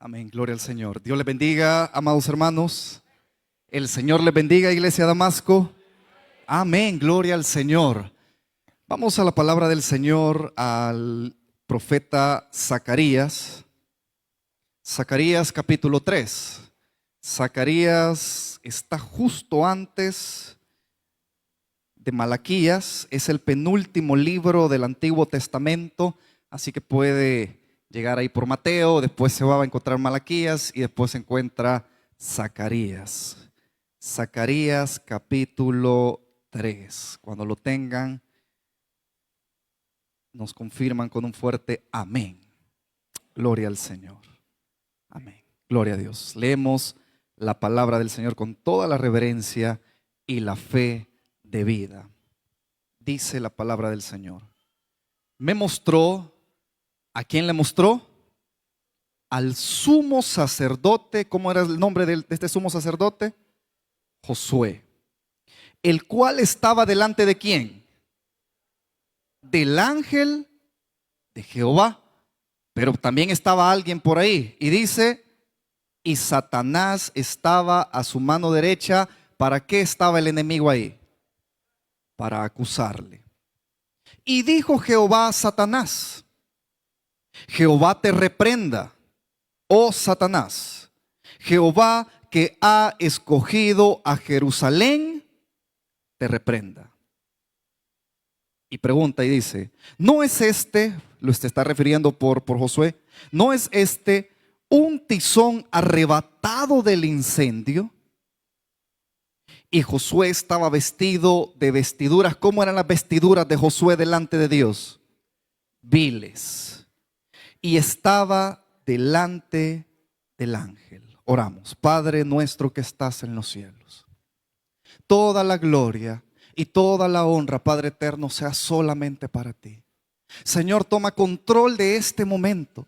Amén, gloria al Señor. Dios les bendiga, amados hermanos. El Señor les bendiga, Iglesia Damasco. Amén, gloria al Señor. Vamos a la palabra del Señor, al profeta Zacarías. Zacarías capítulo 3. Zacarías está justo antes de Malaquías. Es el penúltimo libro del Antiguo Testamento, así que puede llegar ahí por Mateo, después se va a encontrar Malaquías y después se encuentra Zacarías. Zacarías capítulo 3. Cuando lo tengan, nos confirman con un fuerte amén. Gloria al Señor. Amén. Gloria a Dios. Leemos la palabra del Señor con toda la reverencia y la fe de vida. Dice la palabra del Señor. Me mostró. ¿A quién le mostró? Al sumo sacerdote. ¿Cómo era el nombre de este sumo sacerdote? Josué. El cual estaba delante de ¿quién? Del ángel de Jehová. Pero también estaba alguien por ahí. Y dice, y Satanás estaba a su mano derecha. ¿Para qué estaba el enemigo ahí? Para acusarle. Y dijo Jehová a Satanás: Jehová te reprenda, oh Satanás. Jehová que ha escogido a Jerusalén, te reprenda. Y pregunta y dice, ¿no es este, lo está refiriendo por Josué, no es este un tizón arrebatado del incendio? Y Josué estaba vestido de vestiduras. ¿Cómo eran las vestiduras de Josué delante de Dios? Viles. Y estaba delante del ángel. Oramos. Padre nuestro que estás en los cielos, toda la gloria y toda la honra, Padre eterno, sea solamente para ti. Señor, toma control de este momento.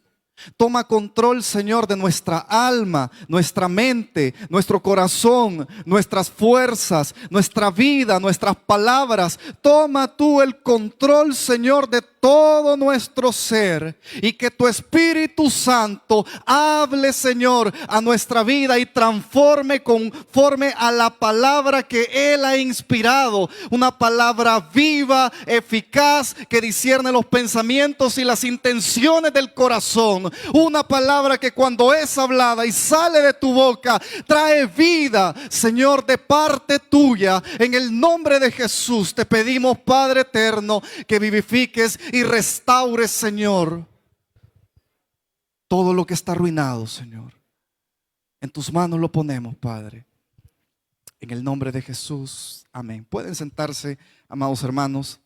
Toma control, Señor, de nuestra alma, nuestra mente, nuestro corazón, nuestras fuerzas, nuestra vida, nuestras palabras. Toma tú el control, Señor, de todo nuestro ser, y que tu Espíritu Santo hable, Señor, a nuestra vida y transforme conforme a la palabra que Él ha inspirado. Una palabra viva, eficaz, que discierne los pensamientos y las intenciones del corazón. Una palabra que cuando es hablada y sale de tu boca trae vida, Señor, de parte tuya. En el nombre de Jesús te pedimos, Padre eterno, que vivifiques y restaures, Señor, todo lo que está arruinado, Señor. En tus manos lo ponemos, Padre. En el nombre de Jesús, amén. Pueden sentarse, amados hermanos.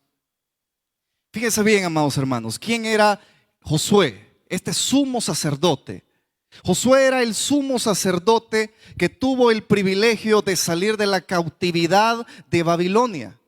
Fíjense bien, amados hermanos, ¿quién era Josué? Este sumo sacerdote. Josué era el sumo sacerdote que tuvo el privilegio de salir de la cautividad de Babilonia.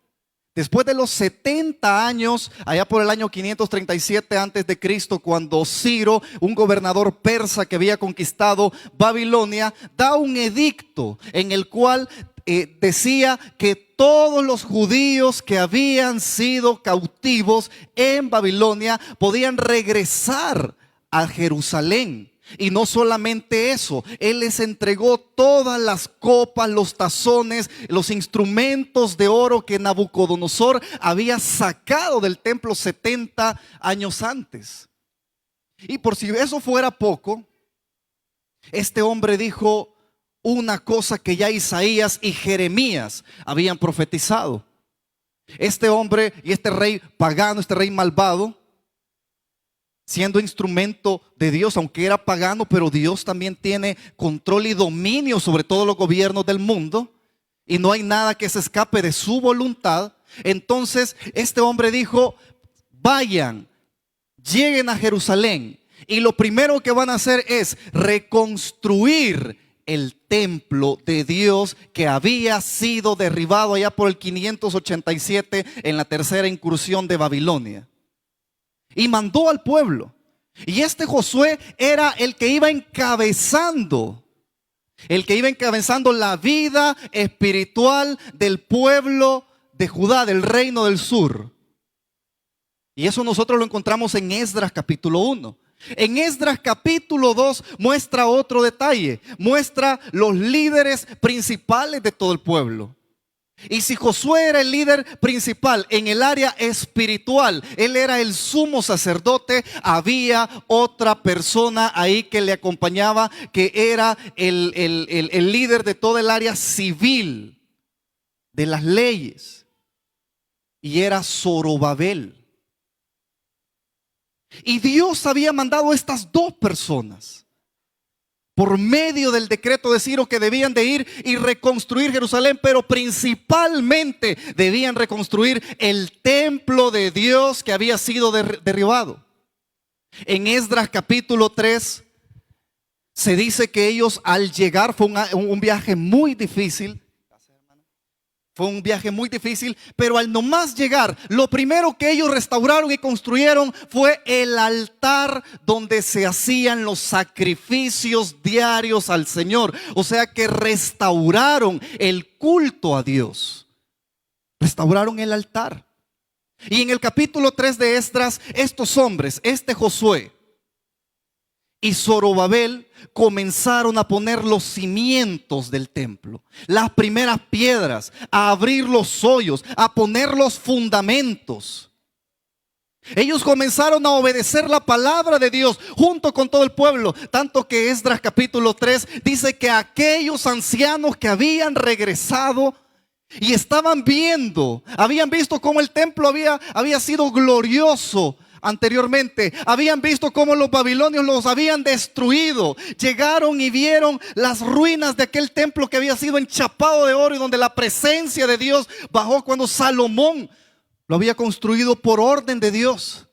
Después de los 70 años, allá por el año 537 antes de Cristo, cuando Ciro, un gobernador persa que había conquistado Babilonia, da un edicto en el cual decía que todos los judíos que habían sido cautivos en Babilonia podían regresar a Jerusalén. Y no solamente eso, Él les entregó todas las copas, los tazones, los instrumentos de oro que Nabucodonosor había sacado del templo 70 años antes. Y por si eso fuera poco, este hombre dijo una cosa que ya Isaías y Jeremías habían profetizado. Este hombre y este rey pagano, este rey malvado, siendo instrumento de Dios, aunque era pagano, pero Dios también tiene control y dominio sobre todos los gobiernos del mundo, y no hay nada que se escape de su voluntad. Entonces este hombre dijo: vayan, lleguen a Jerusalén, y lo primero que van a hacer es reconstruir el templo de Dios que había sido derribado allá por el 587 en la tercera incursión de Babilonia. Y mandó al pueblo. Y este Josué era el que iba encabezando la vida espiritual del pueblo de Judá, del reino del sur. Y eso nosotros lo encontramos en Esdras capítulo 1. En Esdras capítulo 2 muestra otro detalle, muestra los líderes principales de todo el pueblo. Y si Josué era el líder principal en el área espiritual, él era el sumo sacerdote, había otra persona ahí que le acompañaba, que era el líder de toda el área civil, de las leyes, y era Zorobabel. Y Dios había mandado a estas dos personas por medio del decreto de Ciro que debían de ir y reconstruir Jerusalén, pero principalmente debían reconstruir el templo de Dios que había sido derribado. En Esdras capítulo 3 se dice que ellos al llegar, fue un viaje muy difícil. Fue un viaje muy difícil, pero al nomás llegar, lo primero que ellos restauraron y construyeron fue el altar donde se hacían los sacrificios diarios al Señor. O sea que restauraron el culto a Dios. Restauraron el altar. Y en el capítulo 3 de Esdras, estos hombres, Josué y Zorobabel, comenzaron a poner los cimientos del templo, las primeras piedras, a abrir los hoyos, a poner los fundamentos. Ellos comenzaron a obedecer la palabra de Dios junto con todo el pueblo, tanto que Esdras capítulo 3 dice que aquellos ancianos que habían regresado y estaban viendo, habían visto cómo el templo había sido glorioso anteriormente, habían visto cómo los babilonios los habían destruido, llegaron y vieron las ruinas de aquel templo que había sido enchapado de oro y donde la presencia de Dios bajó cuando Salomón lo había construido por orden de Dios.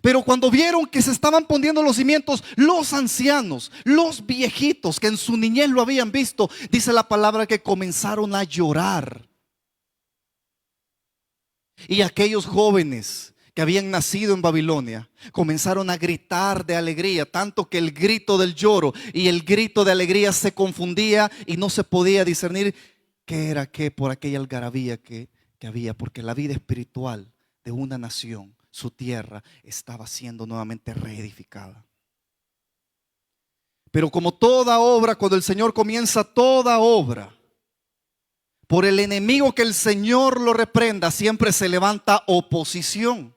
Pero cuando vieron que se estaban poniendo los cimientos, los ancianos, los viejitos que en su niñez lo habían visto, dice la palabra que comenzaron a llorar. Y aquellos jóvenes que habían nacido en Babilonia comenzaron a gritar de alegría, tanto que el grito del lloro y el grito de alegría se confundía y no se podía discernir qué era qué por aquella algarabía que había, porque la vida espiritual de una nación, su tierra, estaba siendo nuevamente reedificada. Pero como toda obra, cuando el Señor comienza toda obra, por el enemigo que el Señor lo reprenda, siempre se levanta oposición.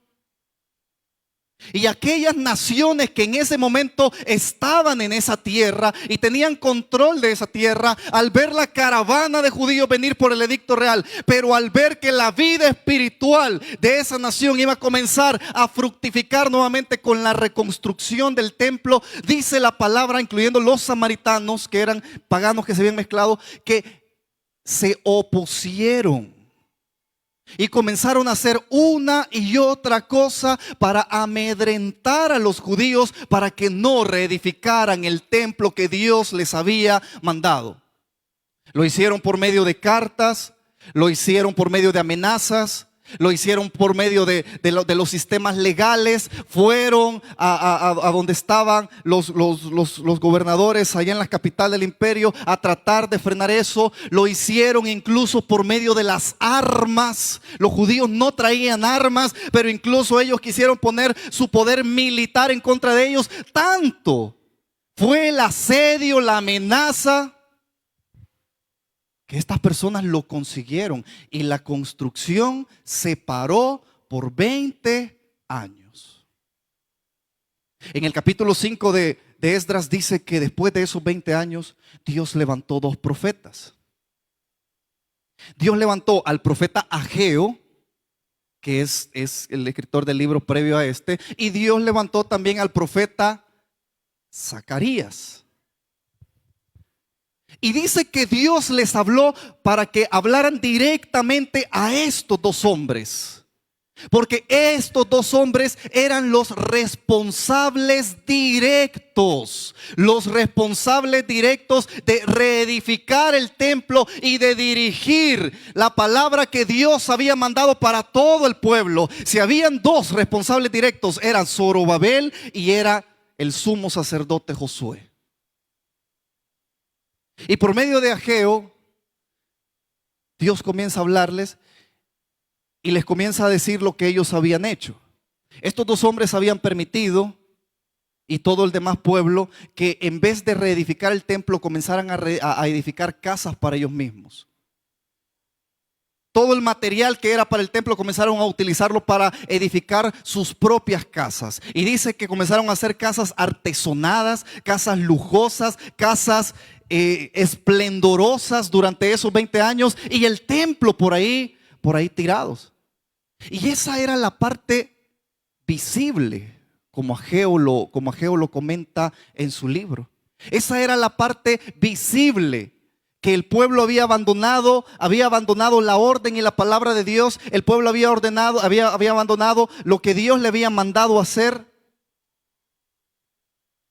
Y aquellas naciones que en ese momento estaban en esa tierra y tenían control de esa tierra, al ver la caravana de judíos venir por el edicto real, pero al ver que la vida espiritual de esa nación iba a comenzar a fructificar nuevamente con la reconstrucción del templo, dice la palabra, incluyendo los samaritanos, que eran paganos que se habían mezclado, que se opusieron. Y comenzaron a hacer una y otra cosa para amedrentar a los judíos para que no reedificaran el templo que Dios les había mandado. Lo hicieron por medio de cartas, lo hicieron por medio de amenazas, lo hicieron por medio de los sistemas legales. Fueron a donde estaban los gobernadores allá en la capital del imperio a tratar de frenar eso. Lo hicieron incluso por medio de las armas. Los judíos no traían armas, pero incluso ellos quisieron poner su poder militar en contra de ellos. Tanto fue el asedio, la amenaza, que estas personas lo consiguieron y la construcción se paró por 20 años. En el capítulo 5 de Esdras dice que después de esos 20 años Dios levantó dos profetas. Dios levantó al profeta Ageo, que es el escritor del libro previo a este, y Dios levantó también al profeta Zacarías. Y dice que Dios les habló para que hablaran directamente a estos dos hombres, porque estos dos hombres eran los responsables directos de reedificar el templo y de dirigir la palabra que Dios había mandado para todo el pueblo. Si habían dos responsables directos, eran Zorobabel y era el sumo sacerdote Josué. Y por medio de Ageo, Dios comienza a hablarles y les comienza a decir lo que ellos habían hecho. Estos dos hombres habían permitido y todo el demás pueblo, que en vez de reedificar el templo comenzaran a edificar casas para ellos mismos. Todo el material que era para el templo comenzaron a utilizarlo para edificar sus propias casas. Y dice que comenzaron a hacer casas artesonadas, casas lujosas, casas esplendorosas durante esos 20 años. Y el templo por ahí tirados. Y esa era la parte visible, como Ageo lo comenta en su libro. Esa era la parte visible, que el pueblo había abandonado la orden y la palabra de Dios. El pueblo había abandonado lo que Dios le había mandado hacer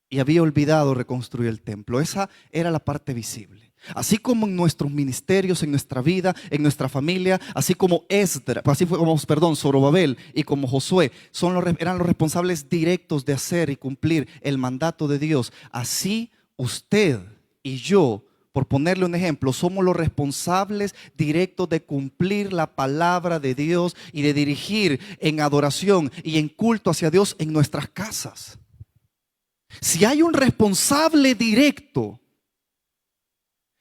y había olvidado reconstruir el templo. Esa era la parte visible. Así como en nuestros ministerios, en nuestra vida, en nuestra familia, así como Zorobabel y como Josué eran los responsables directos de hacer y cumplir el mandato de Dios. Así usted y yo, por ponerle un ejemplo, somos los responsables directos de cumplir la palabra de Dios y de dirigir en adoración y en culto hacia Dios en nuestras casas. Si hay un responsable directo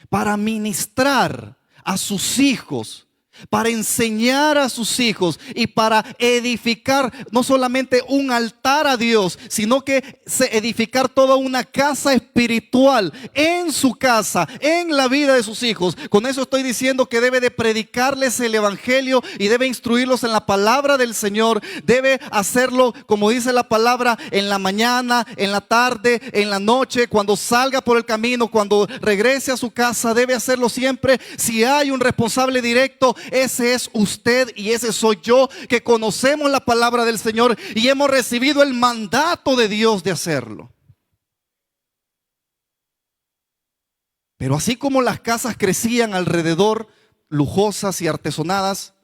para ministrar a sus hijos, para enseñar a sus hijos y para edificar no solamente un altar a Dios, sino que edificar toda una casa espiritual en su casa, en la vida de sus hijos. Con eso estoy diciendo que debe de predicarles el evangelio y debe instruirlos en la palabra del Señor. Debe hacerlo, como dice la palabra, en la mañana, en la tarde, en la noche, cuando salga por el camino, cuando regrese a su casa. Debe hacerlo siempre. Si hay un responsable directo, ese es usted y ese soy yo, que conocemos la palabra del Señor y hemos recibido el mandato de Dios de hacerlo. Pero así como las casas crecían alrededor, lujosas y artesonadas,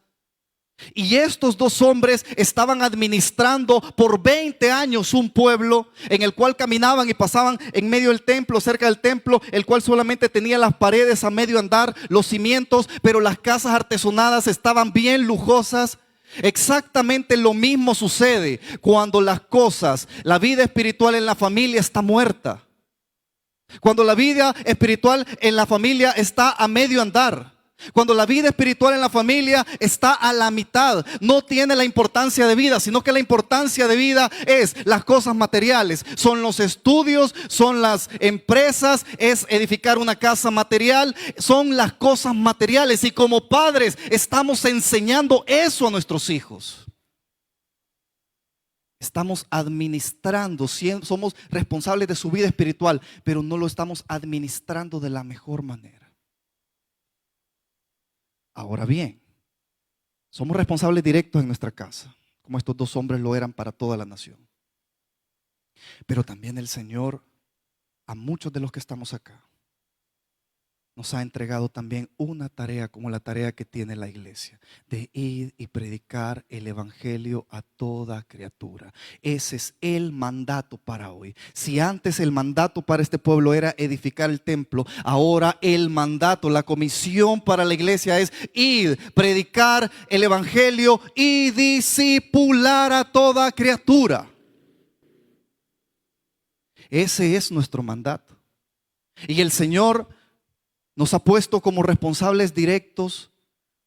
y estos dos hombres estaban administrando por 20 años un pueblo en el cual caminaban y pasaban en medio del templo, cerca del templo, el cual solamente tenía las paredes a medio andar, los cimientos, pero las casas artesonadas estaban bien lujosas. Exactamente lo mismo sucede cuando la vida espiritual en la familia está muerta. Cuando la vida espiritual en la familia está a medio andar. Cuando la vida espiritual en la familia está a la mitad, no tiene la importancia de vida, sino que la importancia de vida es las cosas materiales. Son los estudios, son las empresas, es edificar una casa material, son las cosas materiales. Y como padres estamos enseñando eso a nuestros hijos. Estamos administrando, somos responsables de su vida espiritual, pero no lo estamos administrando de la mejor manera. Ahora bien, somos responsables directos en nuestra casa, como estos dos hombres lo eran para toda la nación. Pero también el Señor, a muchos de los que estamos acá, nos ha entregado también una tarea como la tarea que tiene la iglesia, de ir y predicar el evangelio a toda criatura. Ese es el mandato para hoy. Si antes el mandato para este pueblo era edificar el templo, ahora el mandato, la comisión para la iglesia es ir, predicar el evangelio y discipular a toda criatura. Ese es nuestro mandato. Y el Señor nos ha puesto como responsables directos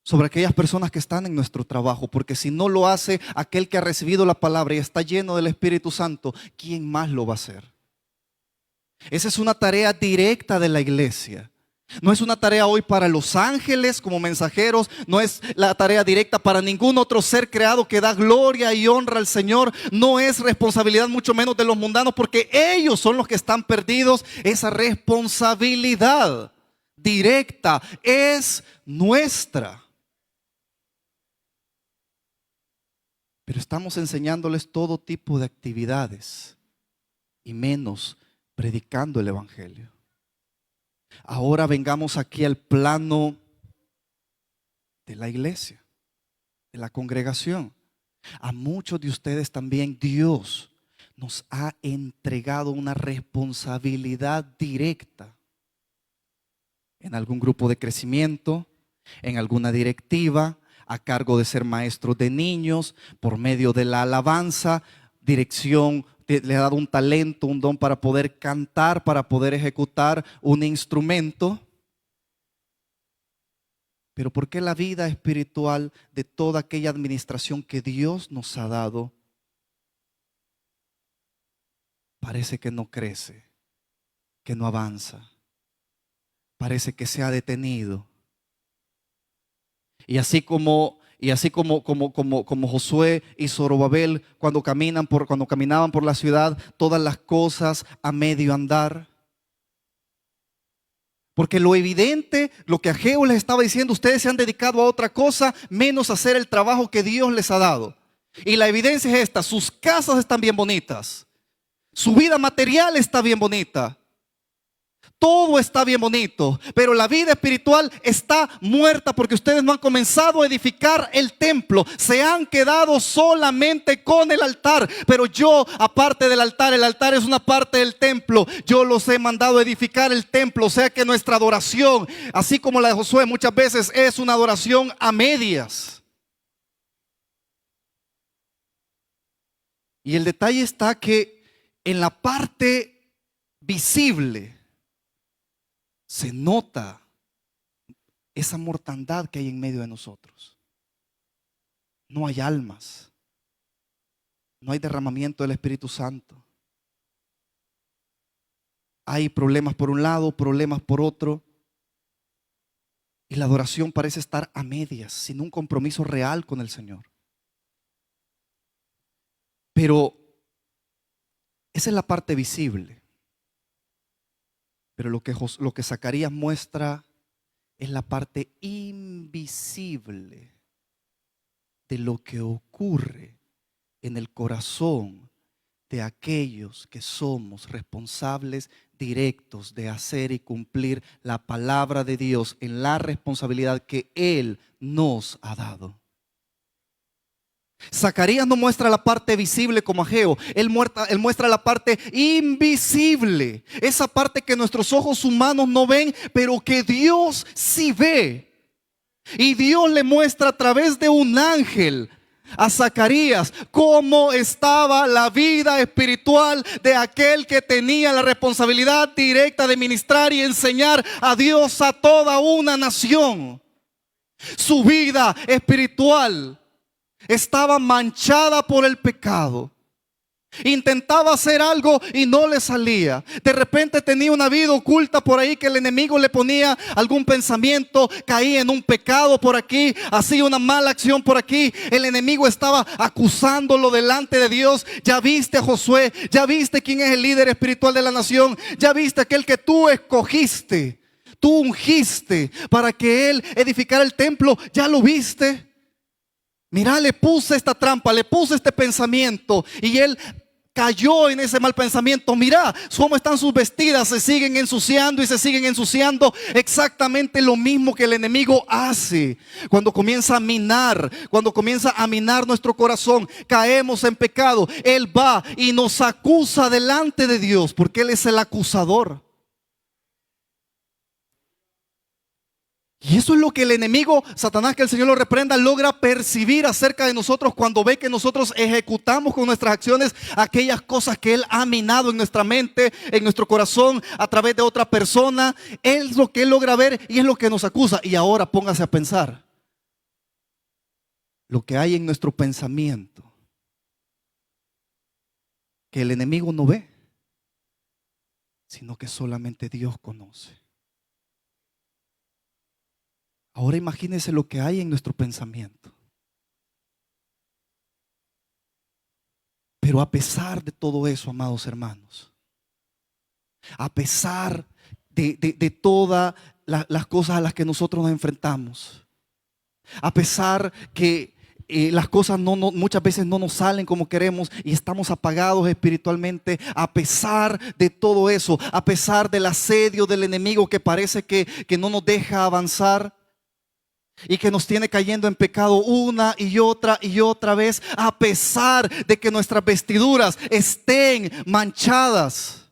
sobre aquellas personas que están en nuestro trabajo, porque si no lo hace aquel que ha recibido la palabra y está lleno del Espíritu Santo, ¿quién más lo va a hacer? Esa es una tarea directa de la iglesia. No es una tarea hoy para los ángeles como mensajeros, no es la tarea directa para ningún otro ser creado que da gloria y honra al Señor. No es responsabilidad mucho menos de los mundanos, porque ellos son los que están perdidos. Esa responsabilidad directa es nuestra. Pero estamos enseñándoles todo tipo de actividades y menos predicando el evangelio. Ahora vengamos aquí al plano de la iglesia, de la congregación. A muchos de ustedes también Dios nos ha entregado una responsabilidad directa en algún grupo de crecimiento, en alguna directiva, a cargo de ser maestros de niños, por medio de la alabanza, dirección le ha dado un talento, un don para poder cantar, para poder ejecutar un instrumento. Pero ¿por qué la vida espiritual de toda aquella administración que Dios nos ha dado parece que no crece, que no avanza? Parece que se ha detenido. Y así como Josué y Zorobabel cuando caminaban por la ciudad, todas las cosas a medio andar. Porque lo evidente, lo que Ageo les estaba diciendo, ustedes se han dedicado a otra cosa menos a hacer el trabajo que Dios les ha dado. Y la evidencia es esta: sus casas están bien bonitas, su vida material está bien bonita, todo está bien bonito, pero la vida espiritual está muerta porque ustedes no han comenzado a edificar el templo. Se han quedado solamente con el altar. Pero yo, aparte del altar, el altar es una parte del templo. Yo los he mandado a edificar el templo. O sea que nuestra adoración, así como la de Josué, muchas veces es una adoración a medias. Y el detalle está que en la parte visible se nota esa mortandad que hay en medio de nosotros. No hay almas, no hay derramamiento del Espíritu Santo. Hay problemas por un lado, problemas por otro. Y la adoración parece estar a medias, sin un compromiso real con el Señor. Pero esa es la parte visible. Pero lo que Zacarías muestra es la parte invisible de lo que ocurre en el corazón de aquellos que somos responsables directos de hacer y cumplir la palabra de Dios en la responsabilidad que Él nos ha dado. Zacarías no muestra la parte visible como Ageo. Él muestra la parte invisible. Esa parte que nuestros ojos humanos no ven, pero que Dios sí ve. Y Dios le muestra a través de un ángel a Zacarías cómo estaba la vida espiritual de aquel que tenía la responsabilidad directa de ministrar y enseñar a Dios a toda una nación. Su vida espiritual estaba manchada por el pecado. Intentaba hacer algo y no le salía. De repente tenía una vida oculta por ahí que el enemigo le ponía algún pensamiento, caía en un pecado por aquí, hacía una mala acción por aquí. El enemigo estaba acusándolo delante de Dios. Ya viste a Josué, ya viste quién es el líder espiritual de la nación, ya viste aquel que tú escogiste, tú ungiste para que él edificara el templo, ya lo viste. Mira, le puse esta trampa, le puse este pensamiento y él cayó en ese mal pensamiento. Mira cómo están sus vestidas, se siguen ensuciando y se siguen ensuciando. Exactamente lo mismo que el enemigo hace cuando comienza a minar, nuestro corazón. Caemos en pecado. Él va y nos acusa delante de Dios porque Él es el acusador. Y eso es lo que el enemigo, Satanás, que el Señor lo reprenda, logra percibir acerca de nosotros cuando ve que nosotros ejecutamos con nuestras acciones aquellas cosas que Él ha minado en nuestra mente, en nuestro corazón, a través de otra persona. Es lo que Él logra ver y es lo que nos acusa. Y ahora póngase a pensar lo que hay en nuestro pensamiento, que el enemigo no ve, sino que solamente Dios conoce. Ahora imagínense lo que hay en nuestro pensamiento. Pero a pesar de todo eso, amados hermanos, a pesar de todas las cosas a las que nosotros nos enfrentamos, a pesar que las cosas muchas veces no nos salen como queremos y estamos apagados espiritualmente, a pesar de todo eso, a pesar del asedio del enemigo que parece que no nos deja avanzar y que nos tiene cayendo en pecado una y otra vez, a pesar de que nuestras vestiduras estén manchadas,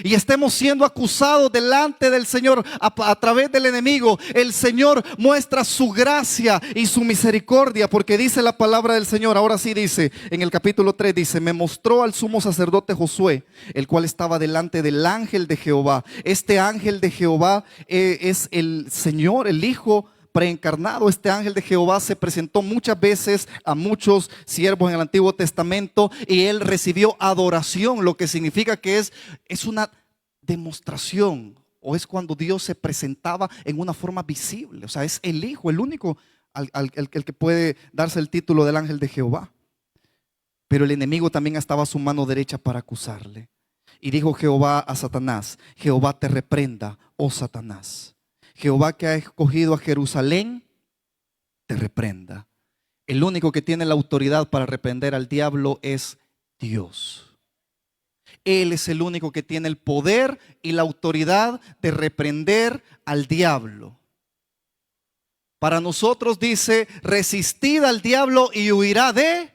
y estemos siendo acusados delante del Señor a través del enemigo, el Señor muestra su gracia y su misericordia, porque dice la palabra del Señor, ahora sí dice, en el capítulo 3 dice, me mostró al sumo sacerdote Josué, el cual estaba delante del ángel de Jehová. Este ángel de Jehová es el Señor, el Hijo preencarnado. Este ángel de Jehová se presentó muchas veces a muchos siervos en el Antiguo Testamento y él recibió adoración, lo que significa que es una demostración, o es cuando Dios se presentaba en una forma visible. O sea, es el Hijo, el único el que puede darse el título del ángel de Jehová. Pero el enemigo también estaba a su mano derecha para acusarle. Y dijo Jehová a Satanás, Jehová te reprenda, oh Satanás. Jehová, que ha escogido a Jerusalén, te reprenda. El único que tiene la autoridad para reprender al diablo es Dios. Él es el único que tiene el poder y la autoridad de reprender al diablo. Para nosotros dice, resistid al diablo y huirá de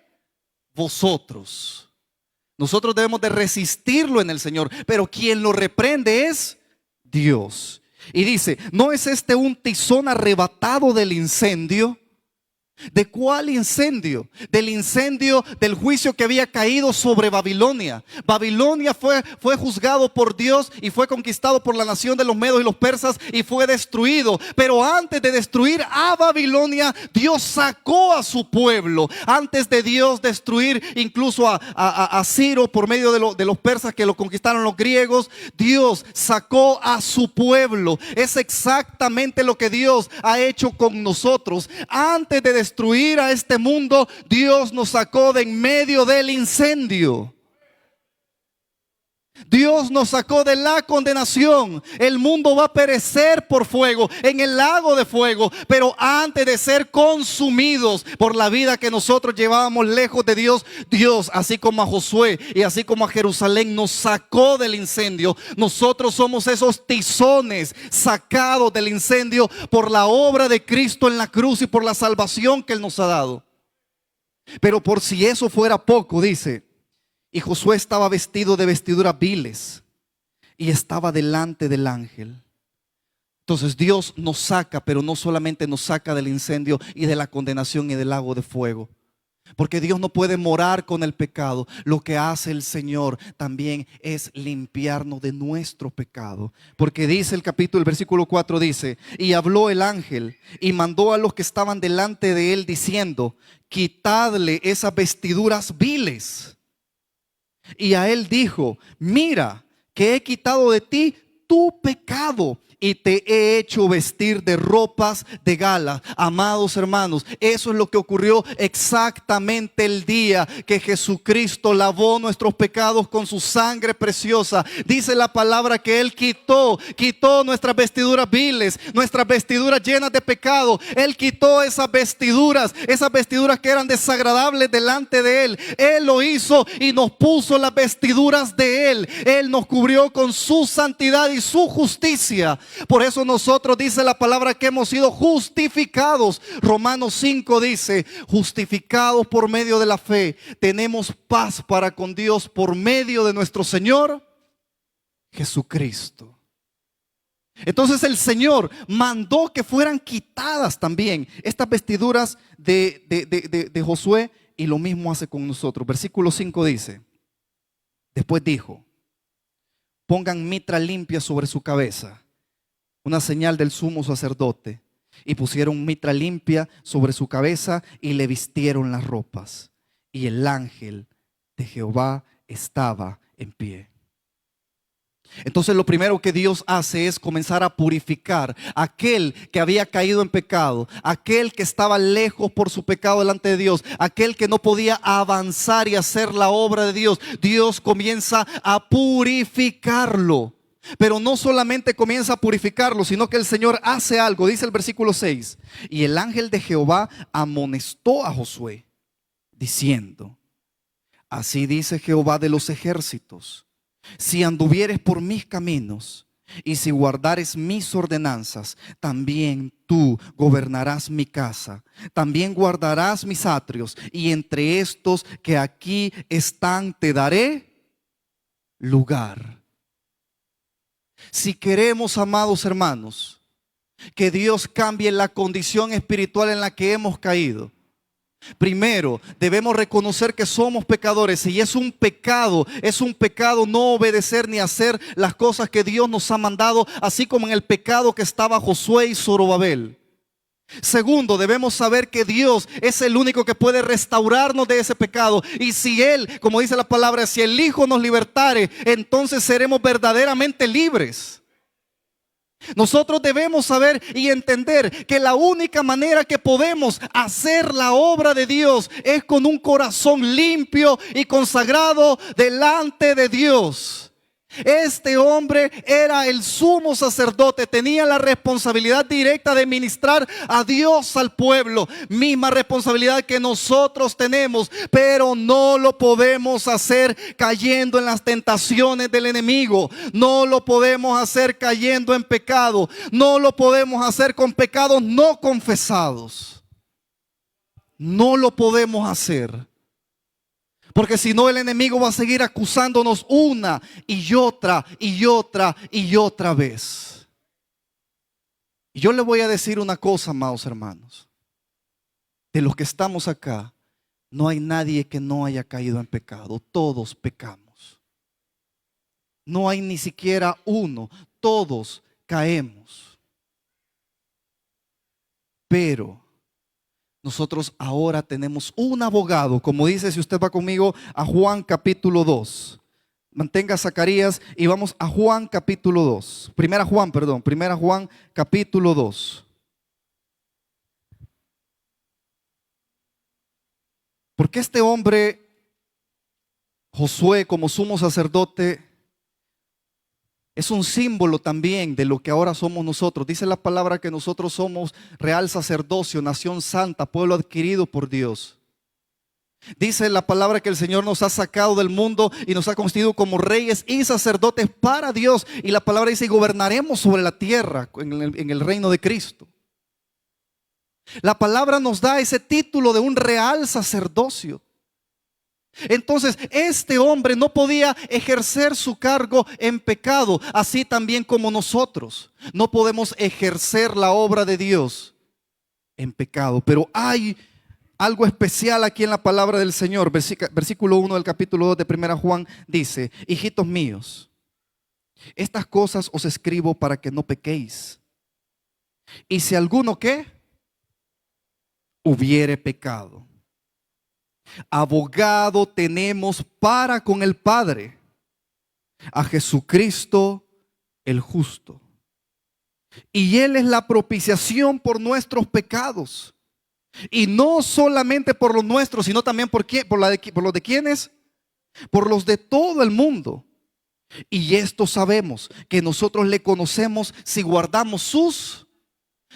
vosotros. Nosotros debemos de resistirlo en el Señor, pero quien lo reprende es Dios. Y dice, ¿no es este un tizón arrebatado del incendio? ¿De cuál incendio? Del incendio del juicio que había caído sobre Babilonia. Babilonia fue juzgado por Dios y fue conquistado por la nación de los medos y los persas y fue destruido. Pero antes de destruir a Babilonia, Dios sacó a su pueblo. Antes de Dios destruir incluso a Ciro por medio de los persas que lo conquistaron los griegos, Dios sacó a su pueblo. Es exactamente lo que Dios ha hecho con nosotros. Antes de destruir a este mundo, Dios nos sacó de en medio del incendio. Dios nos sacó de la condenación. El mundo va a perecer por fuego, en el lago de fuego, pero antes de ser consumidos por la vida que nosotros llevábamos lejos de Dios, Dios, así como a Josué y así como a Jerusalén, nos sacó del incendio. Nosotros somos esos tizones sacados del incendio por la obra de Cristo en la cruz y por la salvación que Él nos ha dado. Pero por si eso fuera poco, dice, y Josué estaba vestido de vestiduras viles y estaba delante del ángel. Entonces Dios nos saca, pero no solamente nos saca del incendio y de la condenación y del lago de fuego, porque Dios no puede morar con el pecado. Lo que hace el Señor también es limpiarnos de nuestro pecado. Porque dice el versículo 4 dice, y habló el ángel y mandó a los que estaban delante de él diciendo, quitadle esas vestiduras viles. Y a él dijo, mira que he quitado de ti tu pecado y te he hecho vestir de ropas de gala. Amados hermanos, eso es lo que ocurrió exactamente el día que Jesucristo lavó nuestros pecados con su sangre preciosa. Dice la palabra que Él quitó nuestras vestiduras viles, nuestras vestiduras llenas de pecado. Él quitó esas vestiduras que eran desagradables delante de Él. Él lo hizo y nos puso las vestiduras de Él. Él nos cubrió con su santidad y su justicia. Por eso nosotros, dice la palabra, que hemos sido justificados. Romanos 5 dice, justificados por medio de la fe, tenemos paz para con Dios por medio de nuestro Señor Jesucristo. Entonces el Señor mandó que fueran quitadas también estas vestiduras de Josué, y lo mismo hace con nosotros. Versículo 5 dice, después dijo, pongan mitra limpia sobre su cabeza, una señal del sumo sacerdote. Y pusieron mitra limpia sobre su cabeza y le vistieron las ropas. Y el ángel de Jehová estaba en pie. Entonces lo primero que Dios hace es comenzar a purificar a aquel que había caído en pecado, aquel que estaba lejos por su pecado delante de Dios, aquel que no podía avanzar y hacer la obra de Dios. Dios comienza a purificarlo. Pero no solamente comienza a purificarlo, sino que el Señor hace algo. Dice el versículo 6, y el ángel de Jehová amonestó a Josué diciendo, así dice Jehová de los ejércitos, si anduvieres por mis caminos y si guardares mis ordenanzas, también tú gobernarás mi casa, también guardarás mis atrios, y entre estos que aquí están te daré lugar. Si queremos, amados hermanos, que Dios cambie la condición espiritual en la que hemos caído, primero debemos reconocer que somos pecadores y es un pecado no obedecer ni hacer las cosas que Dios nos ha mandado, así como en el pecado que estaba Josué y Zorobabel. Segundo, debemos saber que Dios es el único que puede restaurarnos de ese pecado. Y si Él, como dice la palabra, si el Hijo nos libertare, entonces seremos verdaderamente libres. Nosotros debemos saber y entender que la única manera que podemos hacer la obra de Dios es con un corazón limpio y consagrado delante de Dios. Este hombre era el sumo sacerdote, tenía la responsabilidad directa de ministrar a Dios al pueblo, misma responsabilidad que nosotros tenemos, pero no lo podemos hacer cayendo en las tentaciones del enemigo, no lo podemos hacer cayendo en pecado, no lo podemos hacer con pecados no confesados, no lo podemos hacer. Porque si no, el enemigo va a seguir acusándonos una y otra y otra y otra vez. Y yo le voy a decir una cosa, amados hermanos. De los que estamos acá, no hay nadie que no haya caído en pecado. Todos pecamos. No hay ni siquiera uno. Todos caemos. Pero nosotros ahora tenemos un abogado, como dice, si usted va conmigo a Juan capítulo 2. Mantenga Zacarías y vamos a Juan capítulo 2. Primera Juan capítulo 2. Porque este hombre, Josué, como sumo sacerdote, es un símbolo también de lo que ahora somos nosotros. Dice la palabra que nosotros somos real sacerdocio, nación santa, pueblo adquirido por Dios. Dice la palabra que el Señor nos ha sacado del mundo y nos ha constituido como reyes y sacerdotes para Dios. Y la palabra dice, y gobernaremos sobre la tierra en el reino de Cristo. La palabra nos da ese título de un real sacerdocio. Entonces este hombre no podía ejercer su cargo en pecado, así también como nosotros no podemos ejercer la obra de Dios en pecado. Pero hay algo especial aquí en la palabra del Señor. Versículo 1 del capítulo 2 de Primera Juan dice: hijitos míos, estas cosas os escribo para que no pequéis. Y si alguno ¿qué? Hubiere pecado, abogado tenemos para con el Padre, a Jesucristo el justo. Y Él es la propiciación por nuestros pecados. Y no solamente por los nuestros, sino también por los de quienes, por los de todo el mundo. Y esto sabemos, que nosotros le conocemos si guardamos sus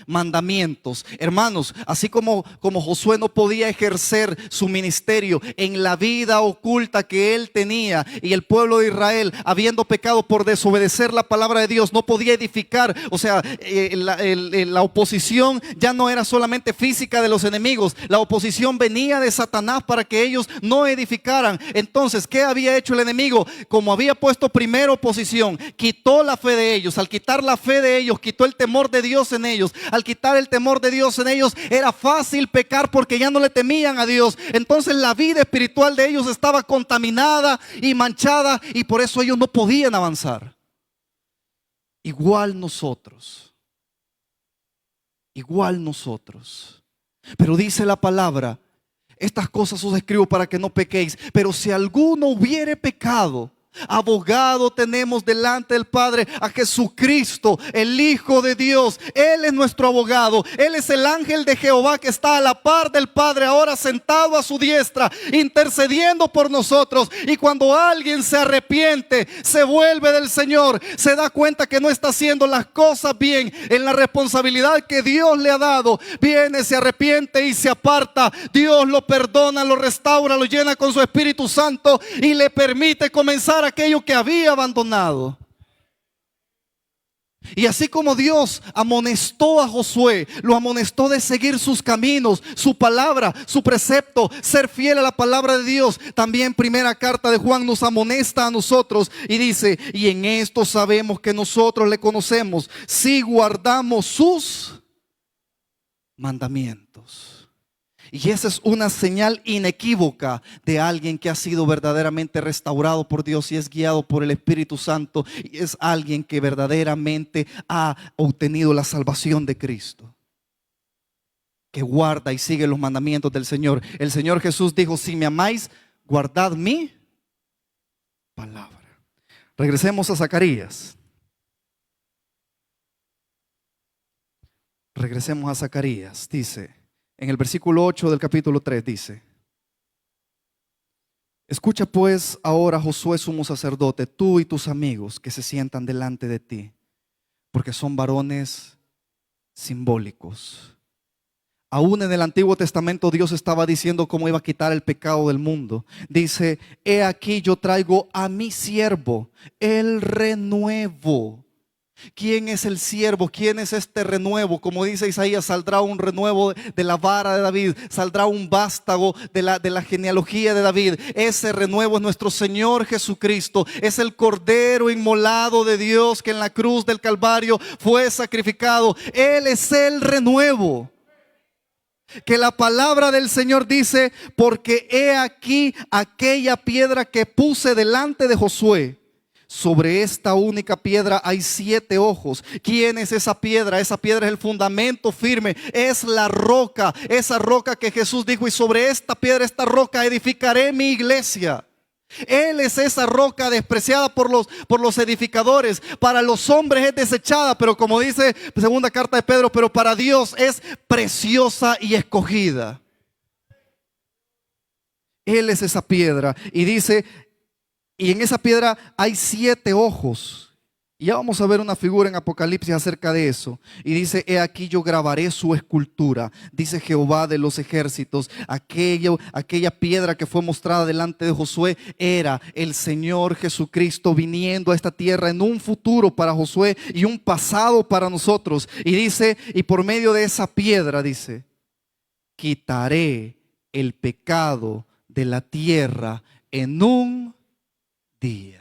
mandamientos. Hermanos, así como Josué no podía ejercer su ministerio en la vida oculta que él tenía, y el pueblo de Israel, habiendo pecado por desobedecer la palabra de Dios, no podía edificar. O sea, la oposición ya no era solamente física de los enemigos, la oposición venía de Satanás para que ellos no edificaran. Entonces, ¿qué había hecho el enemigo? Como había puesto primero oposición, quitó la fe de ellos. Al quitar la fe de ellos, quitó el temor de Dios en ellos. Al quitar el temor de Dios en ellos, era fácil pecar porque ya no le temían a Dios. Entonces la vida espiritual de ellos estaba contaminada y manchada, y por eso ellos no podían avanzar. Igual nosotros. Pero dice la palabra: estas cosas os escribo para que no pequéis. Pero si alguno hubiere pecado, abogado tenemos delante del Padre, a Jesucristo, el Hijo de Dios. Él es nuestro abogado. Él es el ángel de Jehová que está a la par del Padre, ahora sentado a su diestra, intercediendo por nosotros. Y cuando alguien se arrepiente, se vuelve del Señor, se da cuenta que no está haciendo las cosas bien en la responsabilidad que Dios le ha dado, viene, se arrepiente y se aparta. Dios lo perdona, lo restaura, lo llena con su Espíritu Santo y le permite comenzar aquello que había abandonado. Y así como Dios amonestó a Josué, lo amonestó de seguir sus caminos, su palabra, su precepto, ser fiel a la palabra de Dios. También primera carta de Juan nos amonesta a nosotros y dice: y en esto sabemos que nosotros le conocemos, si guardamos sus mandamientos. Y esa es una señal inequívoca de alguien que ha sido verdaderamente restaurado por Dios y es guiado por el Espíritu Santo. Y es alguien que verdaderamente ha obtenido la salvación de Cristo, que guarda y sigue los mandamientos del Señor. El Señor Jesús dijo: si me amáis, guardad mi palabra. Regresemos a Zacarías. Regresemos a Zacarías. Dice en el versículo 8 del capítulo 3, dice: escucha pues ahora, Josué sumo sacerdote, tú y tus amigos que se sientan delante de ti, porque son varones simbólicos. Aún en el Antiguo Testamento Dios estaba diciendo cómo iba a quitar el pecado del mundo. Dice: he aquí yo traigo a mi siervo el renuevo. ¿Quién es el siervo? ¿Quién es este renuevo? Como dice Isaías, saldrá un renuevo de la vara de David, saldrá un vástago de la genealogía de David. Ese renuevo es nuestro Señor Jesucristo. Es el Cordero inmolado de Dios que en la cruz del Calvario fue sacrificado. Él es el renuevo. Que la palabra del Señor dice: porque he aquí aquella piedra que puse delante de Josué. Sobre esta única piedra hay 7 ojos. ¿Quién es esa piedra? Esa piedra es el fundamento firme, es la roca, esa roca que Jesús dijo: y sobre esta piedra, esta roca, edificaré mi iglesia. Él es esa roca despreciada por los edificadores. Para los hombres es desechada, pero como dice segunda carta de Pedro, pero para Dios es preciosa y escogida. Él es esa piedra. Y dice: y en esa piedra hay 7 ojos. Y ya vamos a ver una figura en Apocalipsis acerca de eso. Y dice: he aquí yo grabaré su escultura, dice Jehová de los ejércitos. Aquella piedra que fue mostrada delante de Josué era el Señor Jesucristo viniendo a esta tierra en un futuro para Josué y un pasado para nosotros. Y dice: y por medio de esa piedra, dice, quitaré el pecado de la tierra en un día.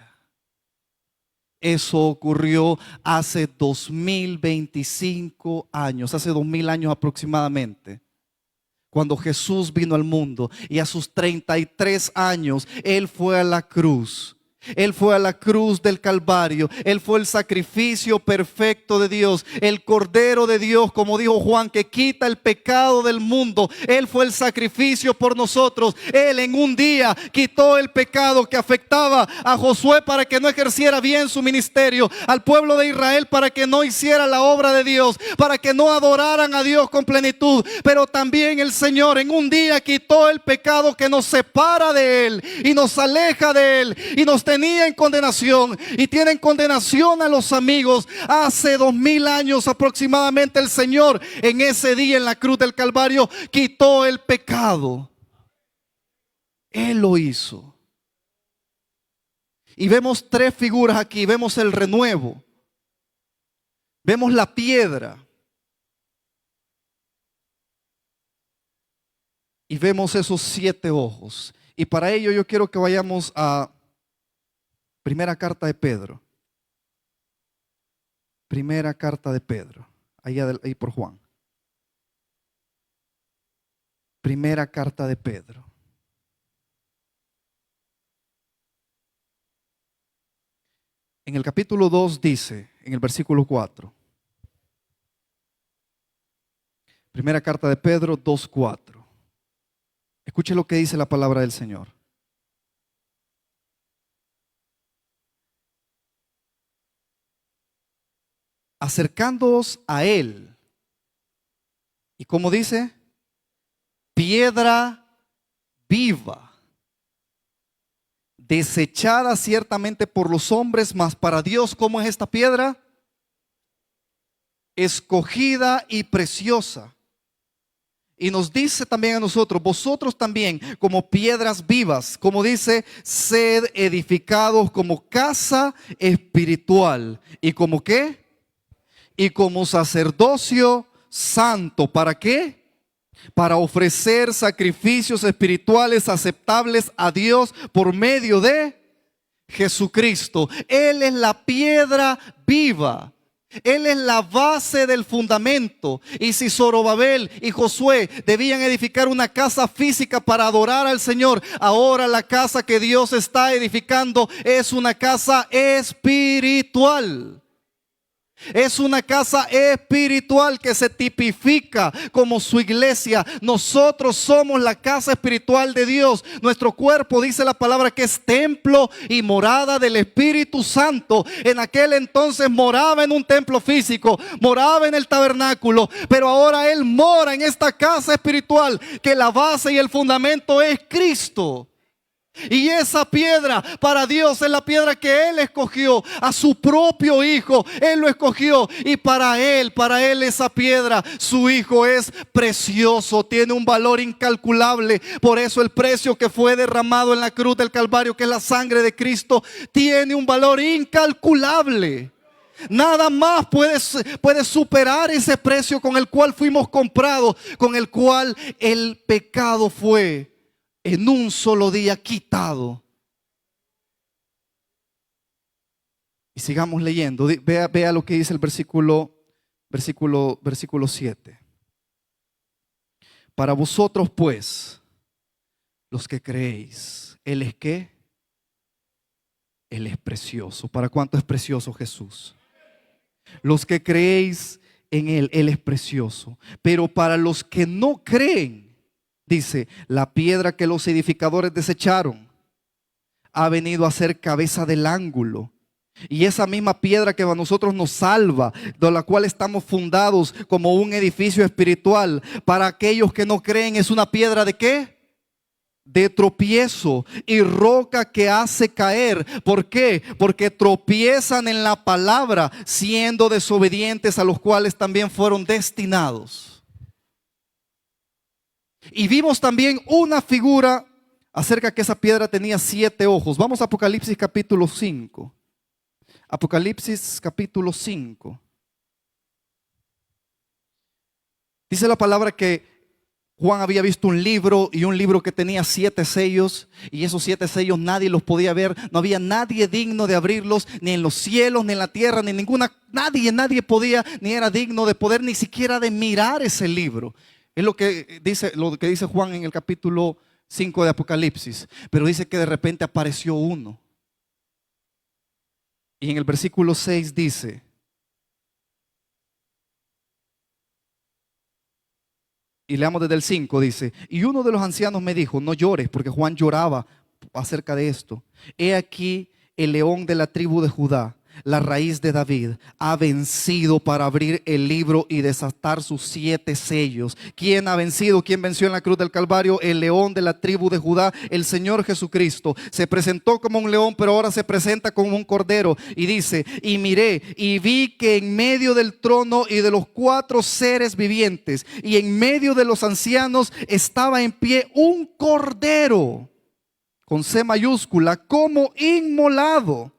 Eso ocurrió hace 2025 años, hace 2000 años aproximadamente, cuando Jesús vino al mundo. Y a sus 33 años Él fue a la cruz. Él fue a la cruz del Calvario. Él fue el sacrificio perfecto de Dios, el Cordero de Dios, como dijo Juan, que quita el pecado del mundo. Él fue el sacrificio por nosotros. Él en un día quitó el pecado que afectaba a Josué para que no ejerciera bien su ministerio, al pueblo de Israel para que no hiciera la obra de Dios, para que no adoraran a Dios con plenitud. Pero también el Señor en un día quitó el pecado que nos separa de Él y nos aleja de Él y nos tenía en condenación, y tienen condenación a los amigos. Hace 2000 años aproximadamente el Señor en ese día en la cruz del Calvario quitó el pecado. Él lo hizo. Y vemos 3 figuras aquí. Vemos el renuevo, vemos la piedra y vemos esos 7 ojos. Y para ello yo quiero que vayamos a primera carta de Pedro. Primera carta de Pedro. Ahí por Juan. Primera carta de Pedro. En el capítulo 2 dice, en el versículo 4. Primera carta de Pedro 2:4. Escuche lo que dice la palabra del Señor. Acercándoos a Él. Y como dice, piedra viva, desechada ciertamente por los hombres, mas para Dios, ¿cómo es esta piedra? Escogida y preciosa. Y nos dice también a nosotros: vosotros también como piedras vivas, como dice, sed edificados como casa espiritual. ¿Y como qué? y como sacerdocio santo. ¿Para qué? Para ofrecer sacrificios espirituales aceptables a Dios por medio de Jesucristo. Él es la piedra viva. Él es la base del fundamento. Y si Zorobabel y Josué debían edificar una casa física para adorar al Señor, ahora la casa que Dios está edificando es una casa espiritual. Es una casa espiritual que se tipifica como su iglesia. Nosotros somos la casa espiritual de Dios. Nuestro cuerpo, dice la palabra, que es templo y morada del Espíritu Santo. En aquel entonces moraba en un templo físico, moraba en el tabernáculo, pero ahora Él mora en esta casa espiritual, que la base y el fundamento es Cristo. Y esa piedra para Dios es la piedra que Él escogió, a su propio Hijo. Él lo escogió y para Él esa piedra, su Hijo, es precioso, tiene un valor incalculable. Por eso el precio que fue derramado en la cruz del Calvario, que es la sangre de Cristo, tiene un valor incalculable. Nada más puede superar ese precio con el cual fuimos comprados, con el cual el pecado fue en un solo día quitado. Y sigamos leyendo. Vea lo que dice el versículo 7. Para vosotros pues, los que creéis, ¿Él es qué? Él es precioso. ¿Para cuánto es precioso Jesús? Los que creéis en Él, Él es precioso. Pero para los que no creen, dice, la piedra que los edificadores desecharon ha venido a ser cabeza del ángulo. Y esa misma piedra que a nosotros nos salva, de la cual estamos fundados como un edificio espiritual, para aquellos que no creen, es una piedra ¿de qué? De tropiezo y roca que hace caer. ¿Por qué? Porque tropiezan en la palabra, siendo desobedientes, a los cuales también fueron destinados. Y vimos también una figura acerca que esa piedra tenía 7 ojos. Vamos a Apocalipsis capítulo 5. Apocalipsis capítulo 5. Dice la palabra que Juan había visto un libro, y un libro que tenía 7 sellos, y esos 7 sellos nadie los podía ver. No había nadie digno de abrirlos, ni en los cielos, ni en la tierra, ni ninguna. Nadie podía, ni era digno de poder ni siquiera de mirar ese libro. Es lo que dice Juan en el capítulo 5 de Apocalipsis. Pero dice que de repente apareció uno. Y en el versículo 6 dice: y leamos desde el 5, dice: y uno de los ancianos me dijo, no llores, porque Juan lloraba acerca de esto. He aquí el león de la tribu de Judá, la raíz de David, ha vencido para abrir el libro y desatar sus 7 sellos. ¿Quién ha vencido? ¿Quién venció en la cruz del Calvario? El león de la tribu de Judá, el Señor Jesucristo. Se presentó como un león, pero ahora se presenta como un cordero. Y dice: y miré y vi que en medio del trono y de los 4 seres vivientes y en medio de los ancianos estaba en pie un cordero, con C mayúscula, como inmolado,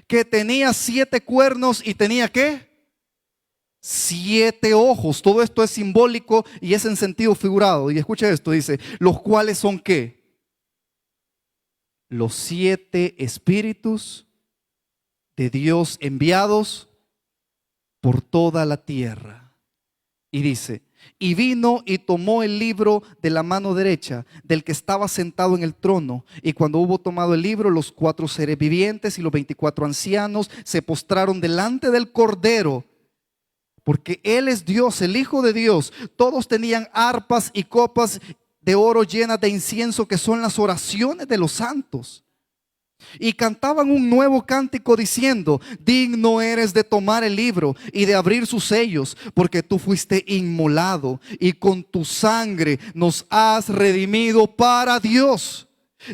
que tenía 7 cuernos y tenía ¿qué? 7 ojos. Todo esto es simbólico y es en sentido figurado. Y escucha esto, dice: los cuales son ¿qué? Los 7 espíritus de Dios enviados por toda la tierra. Y dice: y vino y tomó el libro de la mano derecha del que estaba sentado en el trono. Y cuando hubo tomado el libro, los 4 seres vivientes y los 24 ancianos se postraron delante del Cordero, porque Él es Dios, el Hijo de Dios. Todos tenían arpas y copas de oro llenas de incienso, que son las oraciones de los santos. Y cantaban un nuevo cántico diciendo: digno eres de tomar el libro y de abrir sus sellos, porque tú fuiste inmolado y con tu sangre nos has redimido para Dios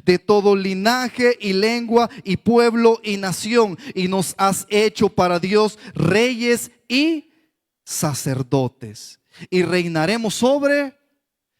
de todo linaje y lengua y pueblo y nación, y nos has hecho para Dios reyes y sacerdotes, y reinaremos sobre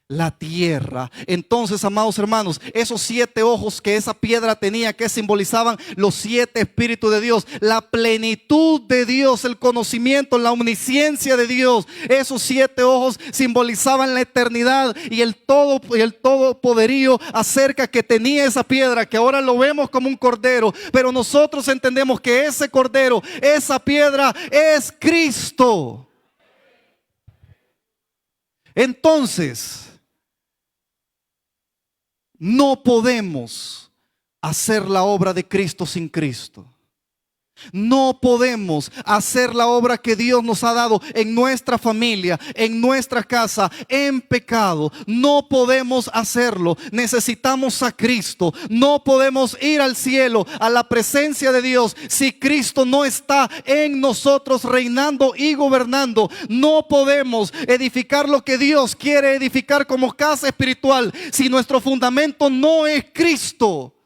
la tierra. Entonces, amados hermanos, esos 7 ojos que esa piedra tenía, que simbolizaban los 7 espíritus de Dios, la plenitud de Dios, el conocimiento, la omnisciencia de Dios, esos 7 ojos simbolizaban la eternidad y el todopoderío acerca que tenía esa piedra, que ahora lo vemos como un cordero, pero nosotros entendemos que ese cordero, esa piedra es Cristo. Entonces, no podemos hacer la obra de Cristo sin Cristo. No podemos hacer la obra que Dios nos ha dado en nuestra familia, en nuestra casa, en pecado. No podemos hacerlo. Necesitamos a Cristo. No podemos ir al cielo, a la presencia de Dios, si Cristo no está en nosotros reinando y gobernando. No podemos edificar lo que Dios quiere edificar como casa espiritual si nuestro fundamento no es Cristo.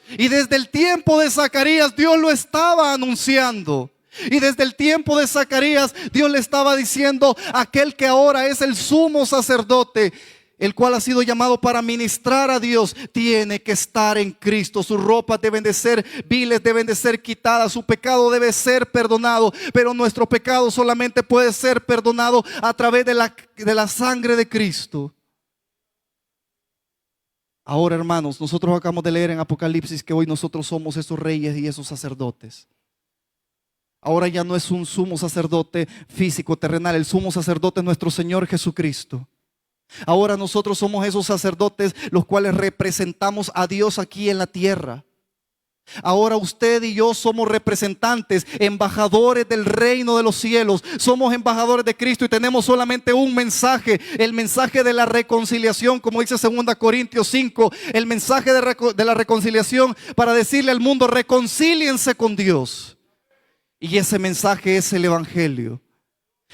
Y desde el tiempo de Zacarías Dios lo estaba anunciando. Y desde el tiempo de Zacarías Dios le estaba diciendo: aquel que ahora es el sumo sacerdote, el cual ha sido llamado para ministrar a Dios, tiene que estar en Cristo. Sus ropas deben de ser viles, deben de ser quitadas, su pecado debe ser perdonado. Pero nuestro pecado solamente puede ser perdonado a través de la sangre de Cristo. Ahora, hermanos, nosotros acabamos de leer en Apocalipsis que hoy nosotros somos esos reyes y esos sacerdotes. Ahora ya no es un sumo sacerdote físico, terrenal. El sumo sacerdote es nuestro Señor Jesucristo. Ahora nosotros somos esos sacerdotes los cuales representamos a Dios aquí en la tierra. Ahora usted y yo somos representantes, embajadores del reino de los cielos. Somos embajadores de Cristo y tenemos solamente un mensaje: el mensaje de la reconciliación, como dice 2 Corintios 5. El mensaje de la reconciliación para decirle al mundo: reconcíliense con Dios. Y ese mensaje es el evangelio.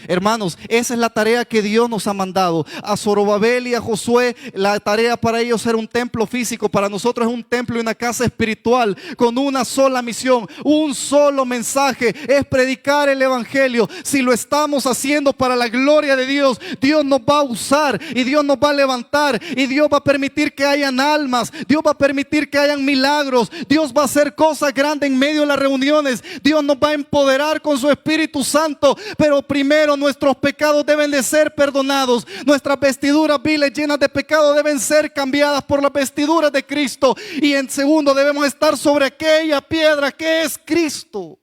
Hermanos, esa es la tarea que Dios nos ha mandado. A Zorobabel y a Josué, la tarea para ellos era un templo físico. Para nosotros es un templo y una casa espiritual, con una sola misión, un solo mensaje: es predicar el evangelio. Si lo estamos haciendo para la gloria de Dios, Dios nos va a usar y Dios nos va a levantar, y Dios va a permitir que hayan almas, Dios va a permitir que hayan milagros, Dios va a hacer cosas grandes en medio de las reuniones. Dios nos va a empoderar con su Espíritu Santo. Pero primero, nuestros pecados deben de ser perdonados. Nuestras vestiduras viles llenas de pecado deben ser cambiadas por las vestiduras de Cristo. Y en segundo, debemos estar sobre aquella piedra que es Cristo.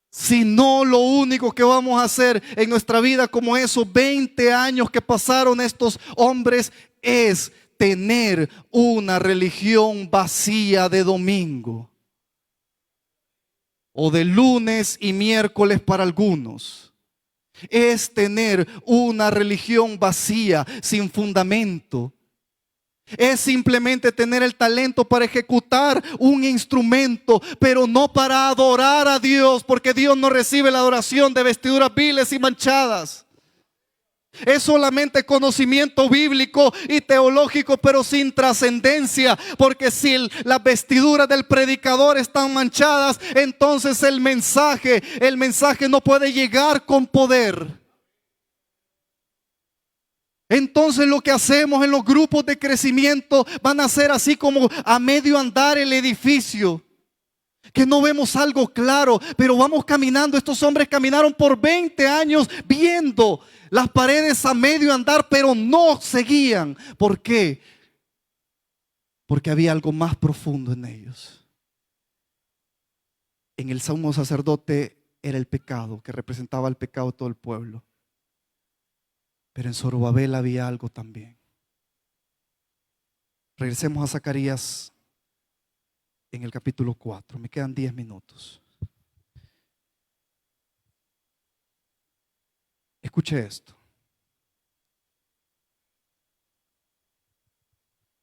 Si no, lo único que vamos a hacer en nuestra vida, como esos 20 años que pasaron estos hombres, es tener una religión vacía de domingo, o de lunes y miércoles para algunos. Es tener una religión vacía, sin fundamento. Es simplemente tener el talento para ejecutar un instrumento, pero no para adorar a Dios, porque Dios no recibe la adoración de vestiduras viles y manchadas. Es solamente conocimiento bíblico y teológico, pero sin trascendencia. Porque si las vestiduras del predicador están manchadas, entonces el mensaje no puede llegar con poder. Entonces lo que hacemos en los grupos de crecimiento van a ser así como a medio andar el edificio, que no vemos algo claro, pero vamos caminando. Estos hombres caminaron por 20 años viendo las paredes a medio andar, pero no seguían. ¿Por qué? Porque había algo más profundo en ellos. En el sumo sacerdote era el pecado, que representaba el pecado de todo el pueblo. Pero en Zorobabel había algo también. Regresemos a Zacarías en el capítulo 4. Me quedan 10 minutos. Escuche esto.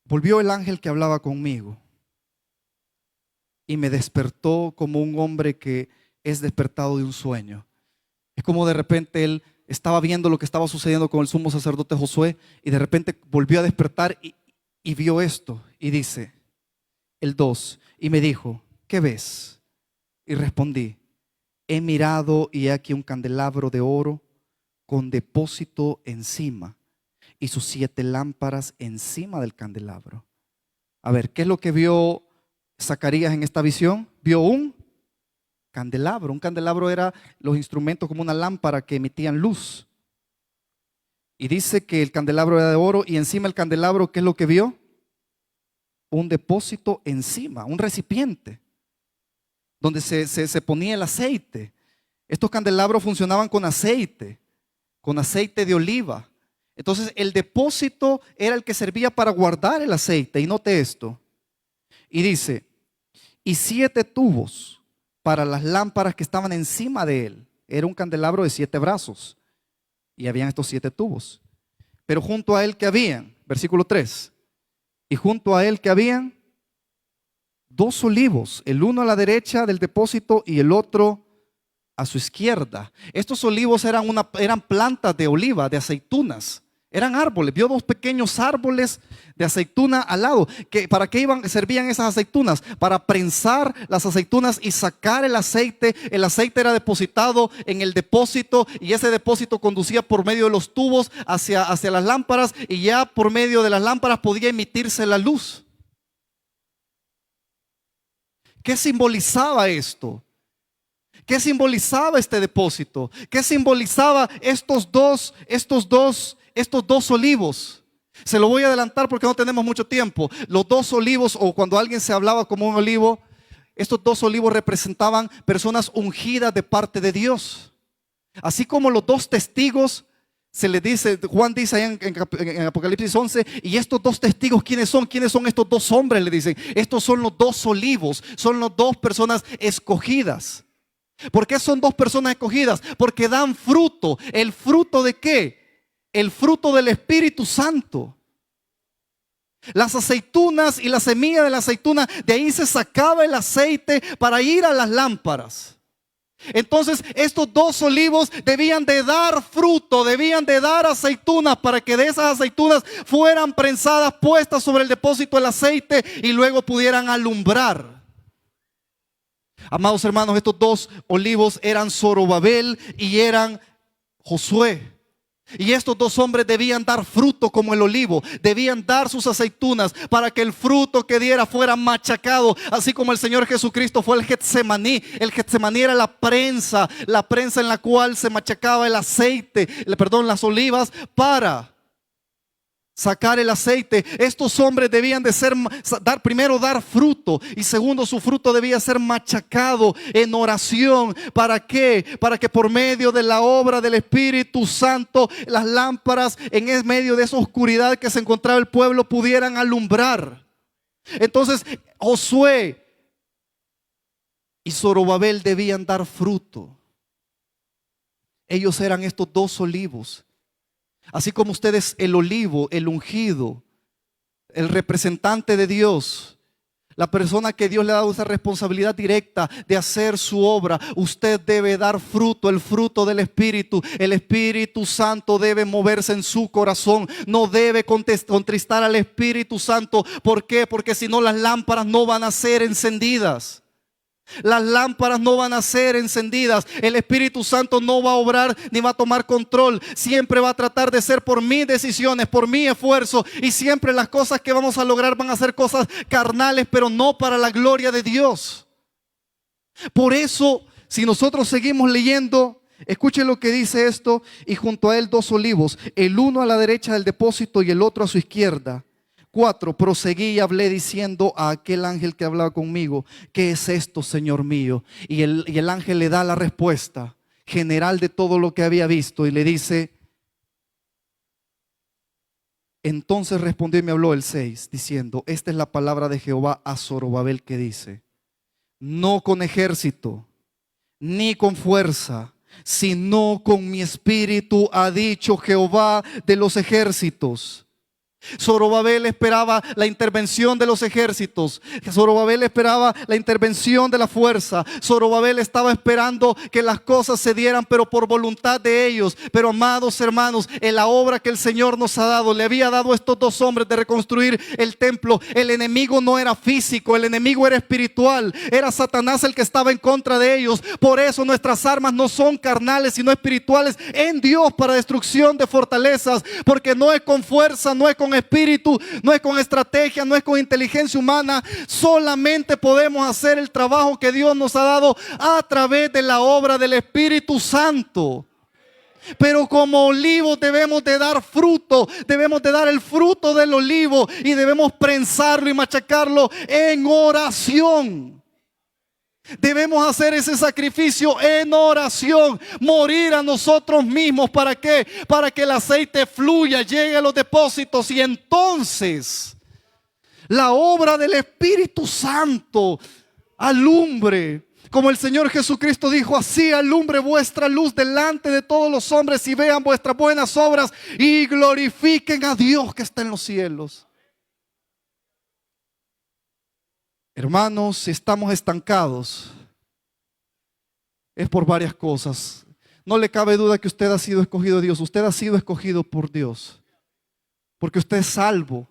Volvió el ángel que hablaba conmigo y me despertó como un hombre que es despertado de un sueño. Es como de repente él estaba viendo lo que estaba sucediendo con el sumo sacerdote Josué, y de repente volvió a despertar y vio esto, y dice, el 2, y me dijo: ¿qué ves? Y respondí: he mirado y he aquí un candelabro de oro con depósito encima, y sus 7 lámparas encima del candelabro. A ver, ¿qué es lo que vio Zacarías en esta visión? Vio un candelabro. Un candelabro era los instrumentos como una lámpara que emitían luz. Y dice que el candelabro era de oro y encima del candelabro, ¿qué es lo que vio? Un depósito encima, un recipiente donde se ponía el aceite. Estos candelabros funcionaban con aceite de oliva. Entonces el depósito era el que servía para guardar el aceite. Y note esto. Y dice, y 7 tubos para las lámparas que estaban encima de él. Era un candelabro de 7 brazos. Y habían estos 7 tubos. Pero junto a él que habían, versículo 3. Y junto a él que habían 2 olivos, el uno a la derecha del depósito y el otro a su izquierda. Estos olivos eran plantas de oliva, de aceitunas. Eran árboles. Vio 2 pequeños árboles de aceituna al lado. ¿Para qué servían esas aceitunas? Para prensar las aceitunas y sacar el aceite. El aceite era depositado en el depósito y ese depósito conducía por medio de los tubos hacia las lámparas y ya por medio de las lámparas podía emitirse la luz. ¿Qué simbolizaba esto? ¿Qué simbolizaba este depósito? ¿Qué simbolizaba estos dos olivos? Se lo voy a adelantar porque no tenemos mucho tiempo. Los 2 olivos, o cuando alguien se hablaba como un olivo, estos 2 olivos representaban personas ungidas de parte de Dios. Así como los 2 testigos, se les dice, Juan dice ahí en Apocalipsis 11, y estos 2 testigos, ¿quiénes son? ¿Quiénes son estos 2 hombres? Le dicen, estos son los 2 olivos, son las 2 personas escogidas. ¿Por qué son 2 personas escogidas? Porque dan fruto. ¿El fruto de qué? El fruto del Espíritu Santo. Las aceitunas y la semilla de la aceituna, de ahí se sacaba el aceite para ir a las lámparas. Entonces estos 2 olivos debían de dar fruto, debían de dar aceitunas para que de esas aceitunas fueran prensadas, puestas sobre el depósito del aceite y luego pudieran alumbrar. Amados hermanos, estos 2 olivos eran Zorobabel y eran Josué. Y estos 2 hombres debían dar fruto como el olivo, debían dar sus aceitunas para que el fruto que diera fuera machacado, así como el Señor Jesucristo fue el Getsemaní. El Getsemaní era la prensa en la cual se machacaba el aceite, las olivas para sacar el aceite. Estos hombres debían de dar fruto y segundo, su fruto debía ser machacado en oración. ¿Para qué? Para que por medio de la obra del Espíritu Santo las lámparas en medio de esa oscuridad que se encontraba el pueblo pudieran alumbrar. Entonces Josué y Zorobabel debían dar fruto. Ellos eran estos 2 olivos. Así como ustedes, el olivo, el ungido, el representante de Dios, la persona que Dios le ha dado esa responsabilidad directa de hacer su obra, usted debe dar fruto, el fruto del Espíritu. El Espíritu Santo debe moverse en su corazón. No debe contristar al Espíritu Santo. ¿Por qué? Porque si no, las lámparas no van a ser encendidas. Las lámparas no van a ser encendidas. El Espíritu Santo no va a obrar ni va a tomar control. Siempre va a tratar de ser por mis decisiones, por mi esfuerzo. Y siempre las cosas que vamos a lograr van a ser cosas carnales, pero no para la gloria de Dios. Por eso, si nosotros seguimos leyendo, escuchen lo que dice esto. Y junto a él 2 olivos, el uno a la derecha del depósito y el otro a su izquierda. 4, proseguí y hablé diciendo a aquel ángel que hablaba conmigo: ¿qué es esto, Señor mío? Y el ángel le da la respuesta general de todo lo que había visto y le dice: entonces respondió y me habló el 6 diciendo: esta es la palabra de Jehová a Zorobabel que dice: no con ejército ni con fuerza, sino con mi espíritu, ha dicho Jehová de los ejércitos. Zorobabel esperaba la intervención de los ejércitos. Zorobabel esperaba la intervención de la fuerza. Zorobabel estaba esperando que las cosas se dieran, pero por voluntad de ellos. Pero amados hermanos, en la obra que el Señor nos ha dado, le había dado a estos dos hombres de reconstruir el templo. El enemigo no era físico, el enemigo era espiritual. Era Satanás el que estaba en contra de ellos. Por eso nuestras armas no son carnales, sino espirituales en Dios para destrucción de fortalezas. Porque no es con fuerza, no es con espíritu, no es con estrategia, no es con inteligencia humana. Solamente podemos hacer el trabajo que Dios nos ha dado a través de la obra del Espíritu Santo. Pero como olivos debemos de dar fruto, debemos de dar el fruto del olivo y debemos prensarlo y machacarlo en oración. Debemos hacer ese sacrificio en oración, morir a nosotros mismos. ¿Para qué? Para que el aceite fluya, llegue a los depósitos y entonces la obra del Espíritu Santo alumbre. Como el Señor Jesucristo dijo, así alumbre vuestra luz delante de todos los hombres y vean vuestras buenas obras y glorifiquen a Dios que está en los cielos. Hermanos, si estamos estancados, es por varias cosas. No le cabe duda que usted ha sido escogido de Dios. Usted ha sido escogido por Dios, porque usted es salvo.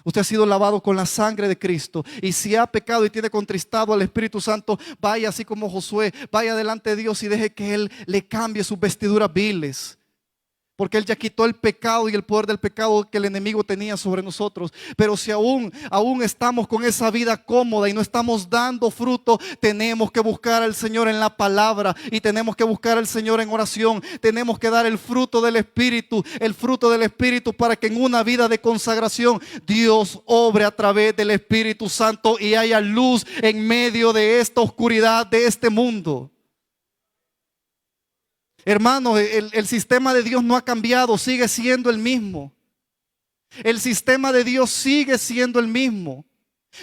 Usted ha sido lavado con la sangre de Cristo. Y si ha pecado y tiene contristado al Espíritu Santo, vaya así como Josué, vaya delante de Dios y deje que Él le cambie sus vestiduras viles. Porque Él ya quitó el pecado y el poder del pecado que el enemigo tenía sobre nosotros. Pero si aún estamos con esa vida cómoda y no estamos dando fruto, tenemos que buscar al Señor en la palabra y tenemos que buscar al Señor en oración. Tenemos que dar el fruto del Espíritu para que en una vida de consagración Dios obre a través del Espíritu Santo y haya luz en medio de esta oscuridad de este mundo. Hermano, el sistema de Dios no ha cambiado, sigue siendo el mismo. El sistema de Dios sigue siendo el mismo.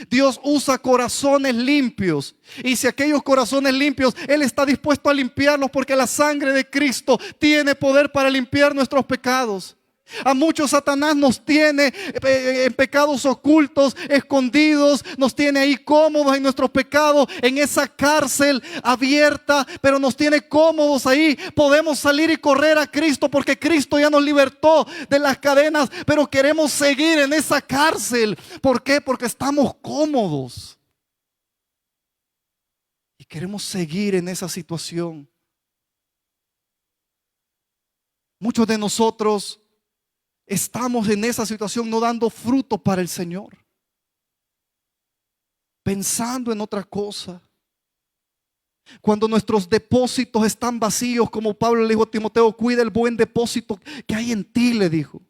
Dios usa corazones limpios. Y si aquellos corazones limpios, Él está dispuesto a limpiarlos, porque la sangre de Cristo tiene poder para limpiar nuestros pecados. A muchos Satanás nos tiene en pecados ocultos, escondidos, nos tiene ahí cómodos en nuestros pecados, en esa cárcel abierta, pero nos tiene cómodos ahí. Podemos salir y correr a Cristo porque Cristo ya nos libertó de las cadenas, pero queremos seguir en esa cárcel. ¿Por qué? Porque estamos cómodos y queremos seguir en esa situación. Muchos de nosotros estamos en esa situación no dando fruto para el Señor, pensando en otra cosa. Cuando nuestros depósitos están vacíos, como Pablo le dijo a Timoteo, cuida el buen depósito que hay en ti, le dijo.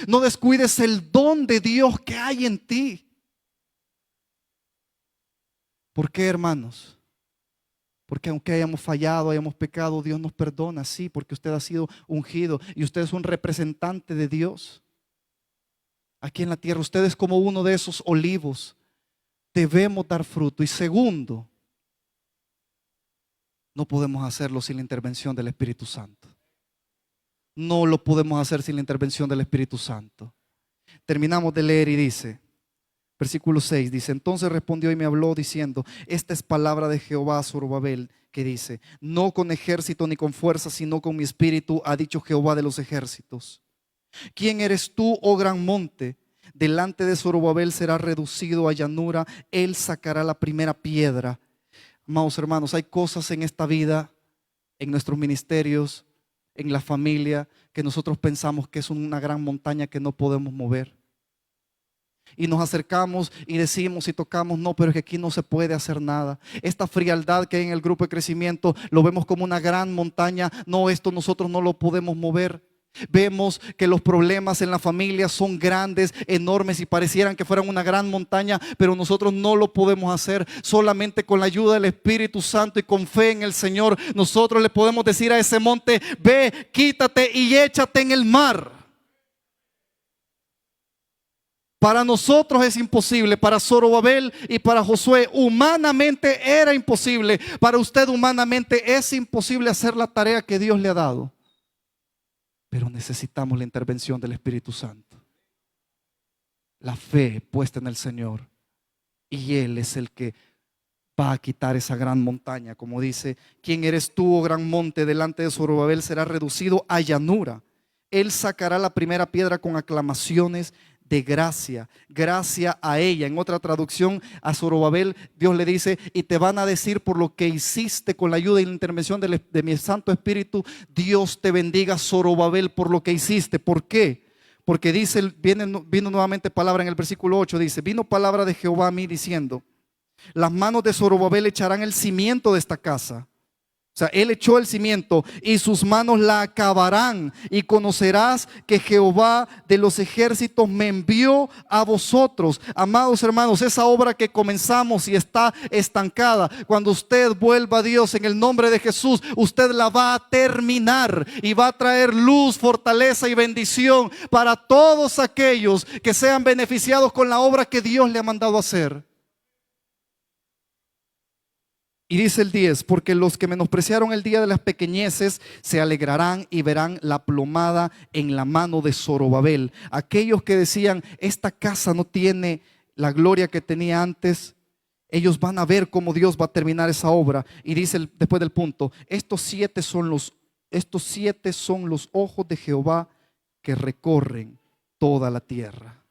No descuides el don de Dios que hay en ti. ¿Por qué, hermanos? Porque aunque hayamos fallado, hayamos pecado, Dios nos perdona, sí, porque usted ha sido ungido y usted es un representante de Dios aquí en la tierra. Usted es como uno de esos olivos. Debemos dar fruto. Y segundo, no podemos hacerlo sin la intervención del Espíritu Santo. No lo podemos hacer sin la intervención del Espíritu Santo. Terminamos de leer y dice, versículo 6 dice, entonces respondió y me habló diciendo, esta es palabra de Jehová a Zorobabel, que dice, no con ejército ni con fuerza, sino con mi espíritu, ha dicho Jehová de los ejércitos. ¿Quién eres tú, oh gran monte? Delante de Zorobabel será reducido a llanura, él sacará la primera piedra. Amados hermanos, hay cosas en esta vida, en nuestros ministerios, en la familia, que nosotros pensamos que es una gran montaña que no podemos mover. Y nos acercamos y decimos y tocamos, no, pero es que aquí no se puede hacer nada. Esta frialdad que hay en el grupo de crecimiento lo vemos como una gran montaña. No, esto nosotros no lo podemos mover. Vemos que los problemas en la familia son grandes, enormes y parecieran que fueran una gran montaña, pero nosotros no lo podemos hacer. Solamente con la ayuda del Espíritu Santo y con fe en el Señor, nosotros le podemos decir a ese monte, ve, quítate y échate en el mar. Para nosotros es imposible, para Zorobabel y para Josué humanamente era imposible. Para usted humanamente es imposible hacer la tarea que Dios le ha dado. Pero necesitamos la intervención del Espíritu Santo. la fe puesta en el Señor. Y Él es el que va a quitar esa gran montaña. Como dice: ¿quién eres tú, oh gran monte? Delante de Zorobabel será reducido a llanura. Él sacará la primera piedra con aclamaciones de gracia, gracia a ella. En otra traducción, a Zorobabel Dios le dice: y te van a decir por lo que hiciste con la ayuda y la intervención de mi Santo Espíritu, Dios te bendiga, Zorobabel, por lo que hiciste. ¿Por qué? Porque dice, vino nuevamente palabra en el versículo 8, dice: vino palabra de Jehová a mí diciendo: las manos de Zorobabel echarán el cimiento de esta casa. O sea, él echó el cimiento y sus manos la acabarán, y conocerás que Jehová de los ejércitos me envió a vosotros. Amados hermanos, esa obra que comenzamos y está estancada, cuando usted vuelva a Dios en el nombre de Jesús, usted la va a terminar y va a traer luz, fortaleza y bendición para todos aquellos que sean beneficiados con la obra que Dios le ha mandado hacer. Y dice el 10: porque los que menospreciaron el día de las pequeñeces se alegrarán y verán la plomada en la mano de Zorobabel. Aquellos que decían: esta casa no tiene la gloria que tenía antes, ellos van a ver cómo Dios va a terminar esa obra. Y dice después del punto: estos siete son los ojos de Jehová que recorren toda la tierra.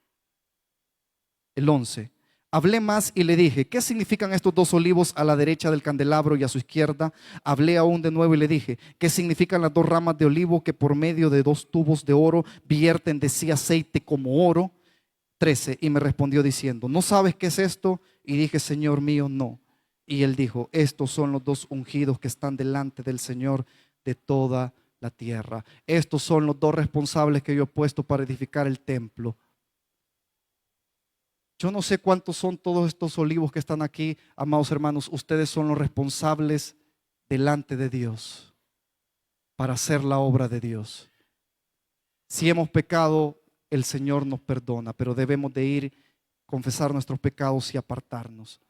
El 11: hablé más y le dije: ¿qué significan estos dos olivos a la derecha del candelabro y a su izquierda? Hablé aún de nuevo y le dije: ¿qué significan las dos ramas de olivo que por medio de dos tubos de oro vierten de sí aceite como oro? 13: y me respondió diciendo: ¿no sabes qué es esto? Y dije: Señor mío, no. Y él dijo: estos son los dos ungidos que están delante del Señor de toda la tierra. Estos son los dos responsables que yo he puesto para edificar el templo. Yo no sé cuántos son todos estos olivos que están aquí, amados hermanos. Ustedes son los responsables delante de Dios para hacer la obra de Dios. Si hemos pecado, el Señor nos perdona, pero debemos de ir, confesar nuestros pecados y apartarnos.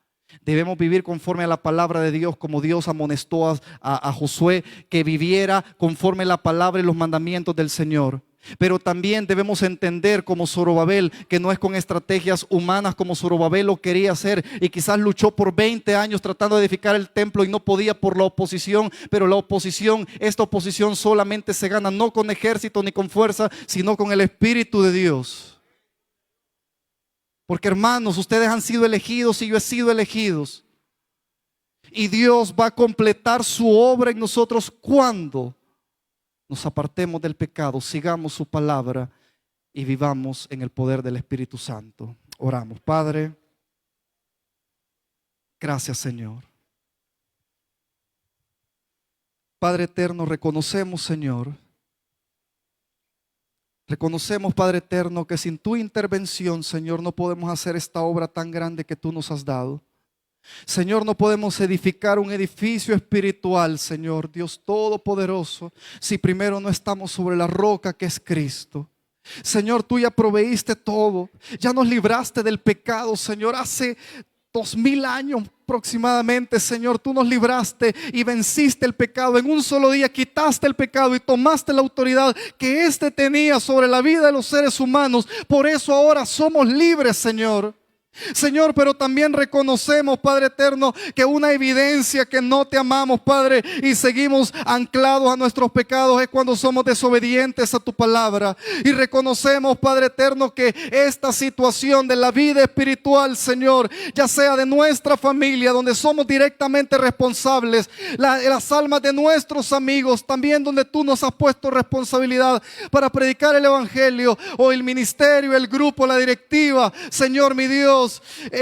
Debemos vivir conforme a la palabra de Dios, como Dios amonestó a Josué que viviera conforme a la palabra y los mandamientos del Señor. Pero también debemos entender, como Zorobabel, que no es con estrategias humanas como Zorobabel lo quería hacer, y quizás luchó por 20 años tratando de edificar el templo y no podía por la oposición. Pero esta oposición solamente se gana no con ejército ni con fuerza, sino con el Espíritu de Dios. Porque hermanos, ustedes han sido elegidos y yo he sido elegidos, y Dios va a completar su obra en nosotros cuando nos apartemos del pecado, sigamos su palabra y vivamos en el poder del Espíritu Santo. Oramos. Padre, gracias, Señor. Padre eterno, reconocemos, Señor, Padre eterno, que sin tu intervención, Señor, no podemos hacer esta obra tan grande que tú nos has dado. Señor, no podemos edificar un edificio espiritual, Señor Dios Todopoderoso, si primero no estamos sobre la roca que es Cristo. Señor, tú ya proveíste todo, ya nos libraste del pecado, Señor, hace 2000 años aproximadamente, Señor, tú nos libraste y venciste el pecado. En un solo día quitaste el pecado y tomaste la autoridad que éste tenía sobre la vida de los seres humanos. Por eso ahora somos libres, Señor. Señor, pero también reconocemos, Padre eterno, que una evidencia que no te amamos, Padre, y seguimos anclados a nuestros pecados es cuando somos desobedientes a tu palabra. Y reconocemos, Padre eterno, que esta situación de la vida espiritual, Señor, ya sea de nuestra familia, donde somos directamente responsables, las almas de nuestros amigos, también donde tú nos has puesto responsabilidad para predicar el evangelio, o el ministerio, el grupo, la directiva, Señor mi Dios,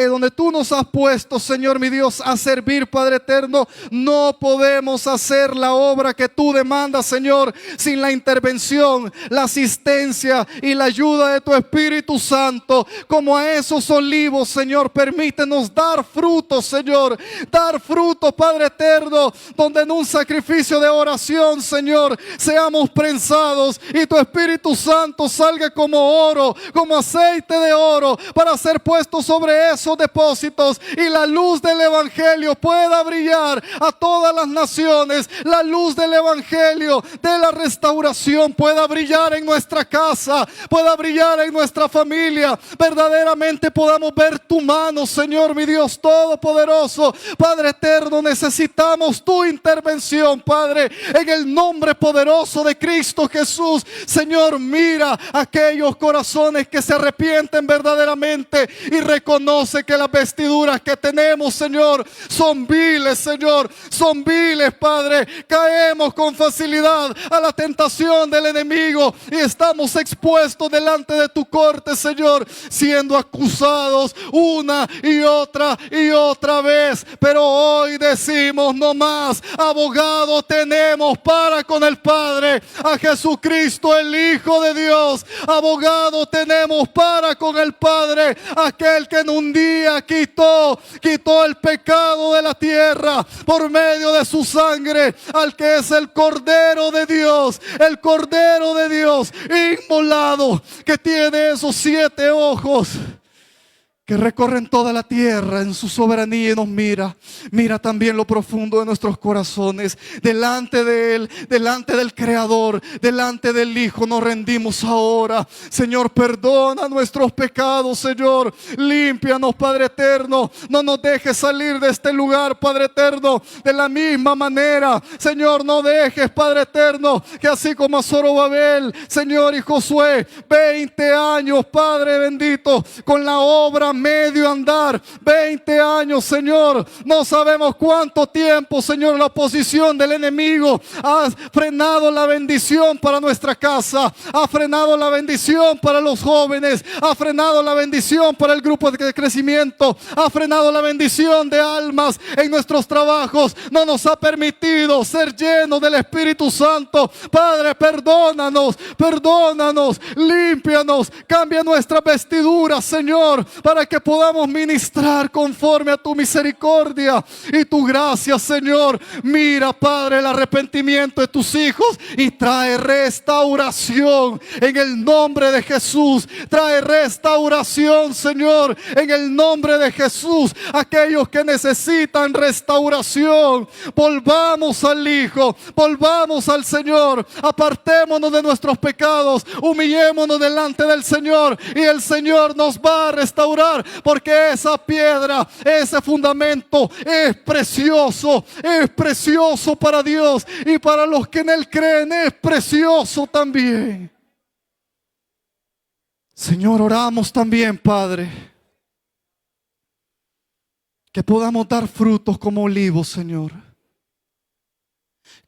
donde tú nos has puesto, Señor mi Dios, a servir, Padre eterno. No podemos hacer la obra que tú demandas, Señor, sin la intervención, la asistencia y la ayuda de tu Espíritu Santo. Como a esos olivos, Señor, permítenos dar frutos, Señor, dar frutos, Padre eterno, donde en un sacrificio de oración, Señor, seamos prensados y tu Espíritu Santo salga como oro, como aceite de oro, para ser puestos sobre esos depósitos y la luz del Evangelio pueda brillar a todas las naciones. La luz del Evangelio, de la restauración, pueda brillar en nuestra casa, pueda brillar en nuestra familia. Verdaderamente podamos ver tu mano, Señor, mi Dios todopoderoso. Padre eterno, necesitamos tu intervención, Padre, en el nombre poderoso de Cristo Jesús. Señor, mira aquellos corazones que se arrepienten verdaderamente y reconoce que las vestiduras que tenemos, Señor, son viles, Señor, son viles, Padre. Caemos con facilidad a la tentación del enemigo y estamos expuestos delante de tu corte, Señor, siendo acusados una y otra vez. Pero hoy decimos: no más. Abogado tenemos para con el Padre, a Jesucristo el Hijo de Dios. Abogado tenemos para con el Padre, aquel que en un día quitó el pecado de la tierra por medio de su sangre, al que es el Cordero de Dios, el Cordero de Dios inmolado, que tiene esos 7 ojos que recorren toda la tierra en su soberanía y nos mira. Mira también lo profundo de nuestros corazones. Delante de Él, delante del Creador, delante del Hijo nos rendimos ahora. Señor, perdona nuestros pecados, Señor. Límpianos, Padre eterno. No nos dejes salir de este lugar, Padre eterno, de la misma manera. Señor, no dejes, Padre eterno, que así como a Zorobabel, Señor, y Josué, 20 años, Padre bendito, con la obra medio andar, 20 años, Señor, no sabemos cuánto tiempo, Señor, la oposición del enemigo ha frenado la bendición para nuestra casa, ha frenado la bendición para los jóvenes, ha frenado la bendición para el grupo de crecimiento, ha frenado la bendición de almas en nuestros trabajos, no nos ha permitido ser llenos del Espíritu Santo. Padre, perdónanos, límpianos, cambia nuestra vestidura, Señor, para que podamos ministrar conforme a tu misericordia y tu gracia, Señor. Mira, Padre, el arrepentimiento de tus hijos y trae restauración en el nombre de Jesús. Trae restauración, Señor, en el nombre de Jesús. Aquellos que necesitan restauración, volvamos al Hijo, volvamos al Señor, apartémonos de nuestros pecados, humillémonos delante del Señor y el Señor nos va a restaurar. Porque esa piedra, ese fundamento es precioso para Dios, y para los que en Él creen es precioso también. Señor, oramos también, Padre, que podamos dar frutos como olivos, Señor.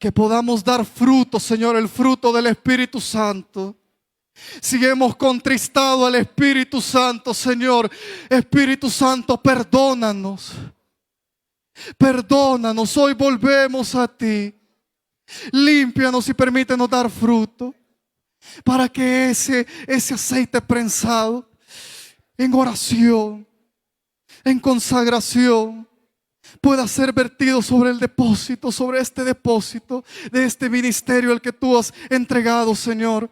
Que podamos dar frutos, Señor, el fruto del Espíritu Santo. Si hemos contristado al Espíritu Santo, Señor, Espíritu Santo, perdónanos. Perdónanos, hoy volvemos a ti. Límpianos y permítenos dar fruto, para que ese aceite prensado en oración, en consagración, pueda ser vertido sobre el depósito, sobre este depósito de este ministerio al que tú has entregado, Señor.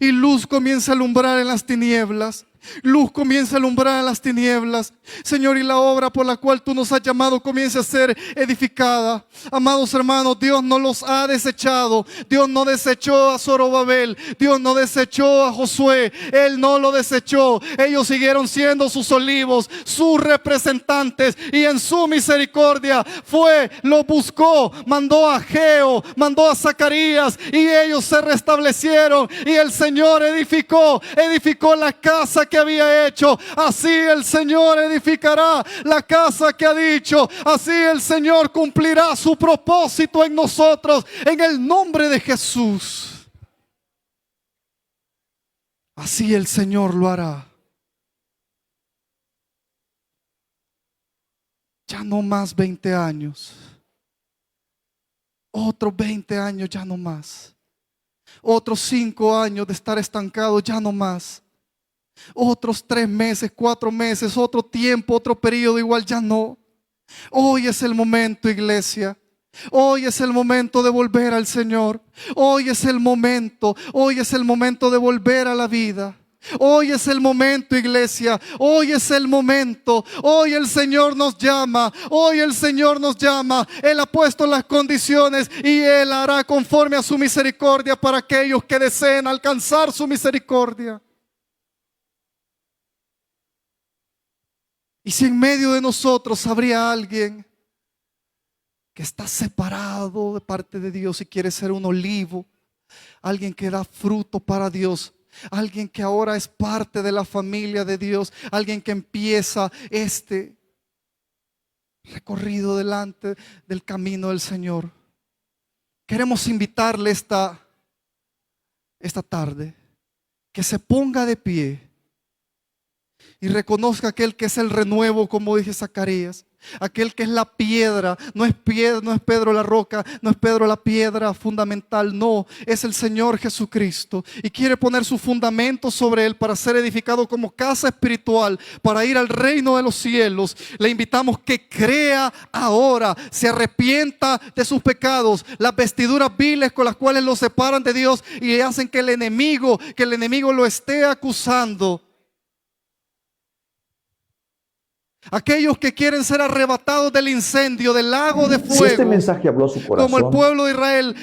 Y luz comienza a alumbrar en las tinieblas. Luz comienza a alumbrar en las tinieblas, Señor, y la obra por la cual tú nos has llamado comienza a ser edificada. Amados hermanos, Dios no los ha desechado. Dios no desechó a Zorobabel, Dios no desechó a Josué, Él no lo desechó. Ellos siguieron siendo sus olivos, sus representantes, y en su misericordia lo buscó, mandó a Ageo, mandó a Zacarías, y ellos se restablecieron, y el Señor edificó la casa que había hecho. Así el Señor edificará la casa que ha dicho. Así el Señor cumplirá su propósito en nosotros, en el nombre de Jesús. Así el Señor lo hará. Ya no más 20 años. Otros 20 años, ya no más. Otros 5 años de estar estancados, ya no más. Otros 3 meses, 4 meses, otro tiempo, otro periodo, igual ya no. Hoy es el momento, iglesia. Hoy es el momento de volver al Señor. Hoy es el momento de volver a la vida. Hoy es el momento, iglesia. Hoy es el momento. Hoy el Señor nos llama. Hoy el Señor nos llama. Él ha puesto las condiciones y Él hará conforme a su misericordia para aquellos que deseen alcanzar su misericordia. Y si en medio de nosotros habría alguien que está separado de parte de Dios y quiere ser un olivo, alguien que da fruto para Dios, alguien que ahora es parte de la familia de Dios, alguien que empieza este recorrido delante del camino del Señor, queremos invitarle esta tarde que se ponga de pie y reconozca aquel que es el renuevo, como dice Zacarías. Aquel que es la piedra, no es Pedro la roca, no es Pedro la piedra fundamental, no, es el Señor Jesucristo. Y quiere poner su fundamento sobre él para ser edificado como casa espiritual, para ir al reino de los cielos. Le invitamos que crea ahora, se arrepienta de sus pecados, las vestiduras viles con las cuales lo separan de Dios y hacen que el enemigo lo esté acusando. Aquellos que quieren ser arrebatados del incendio, del lago de fuego. Si este mensaje habló su corazón, como el pueblo de Israel,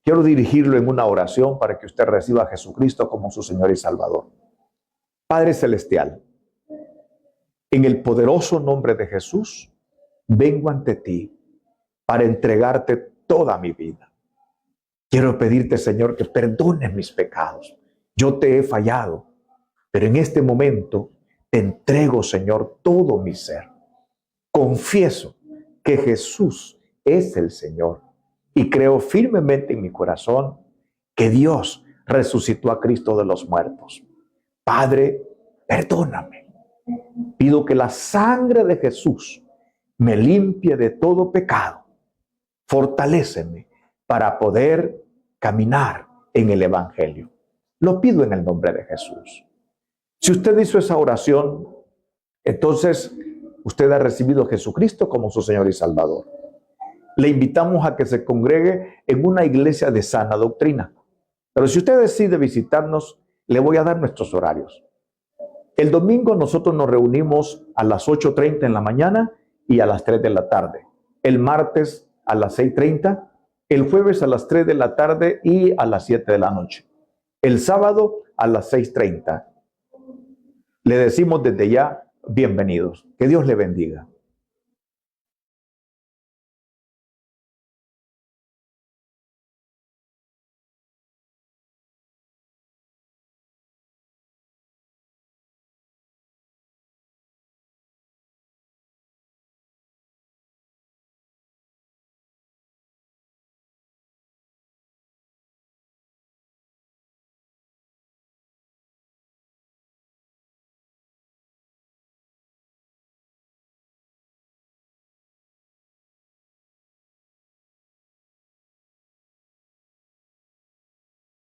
quiero dirigirlo en una oración para que usted reciba a Jesucristo como su Señor y Salvador. Padre Celestial, en el poderoso nombre de Jesús, vengo ante ti para entregarte toda mi vida. Quiero pedirte, Señor, que perdones mis pecados. Yo te he fallado, pero en este momento te entrego, Señor, todo mi ser. Confieso que Jesús es el Señor y creo firmemente en mi corazón que Dios resucitó a Cristo de los muertos. Padre, perdóname. Pido que la sangre de Jesús me limpie de todo pecado. Fortaléceme para poder caminar en el Evangelio. Lo pido en el nombre de Jesús. Si usted hizo esa oración, entonces usted ha recibido a Jesucristo como su Señor y Salvador. Le invitamos a que se congregue en una iglesia de sana doctrina. Pero si usted decide visitarnos, le voy a dar nuestros horarios. El domingo nosotros nos reunimos a las 8:30 en la mañana y a las 3 de la tarde. El martes a las 6:30, el jueves a las 3 de la tarde y a las 7 de la noche. El sábado a las 6:30. Le decimos desde ya, bienvenidos. Que Dios le bendiga.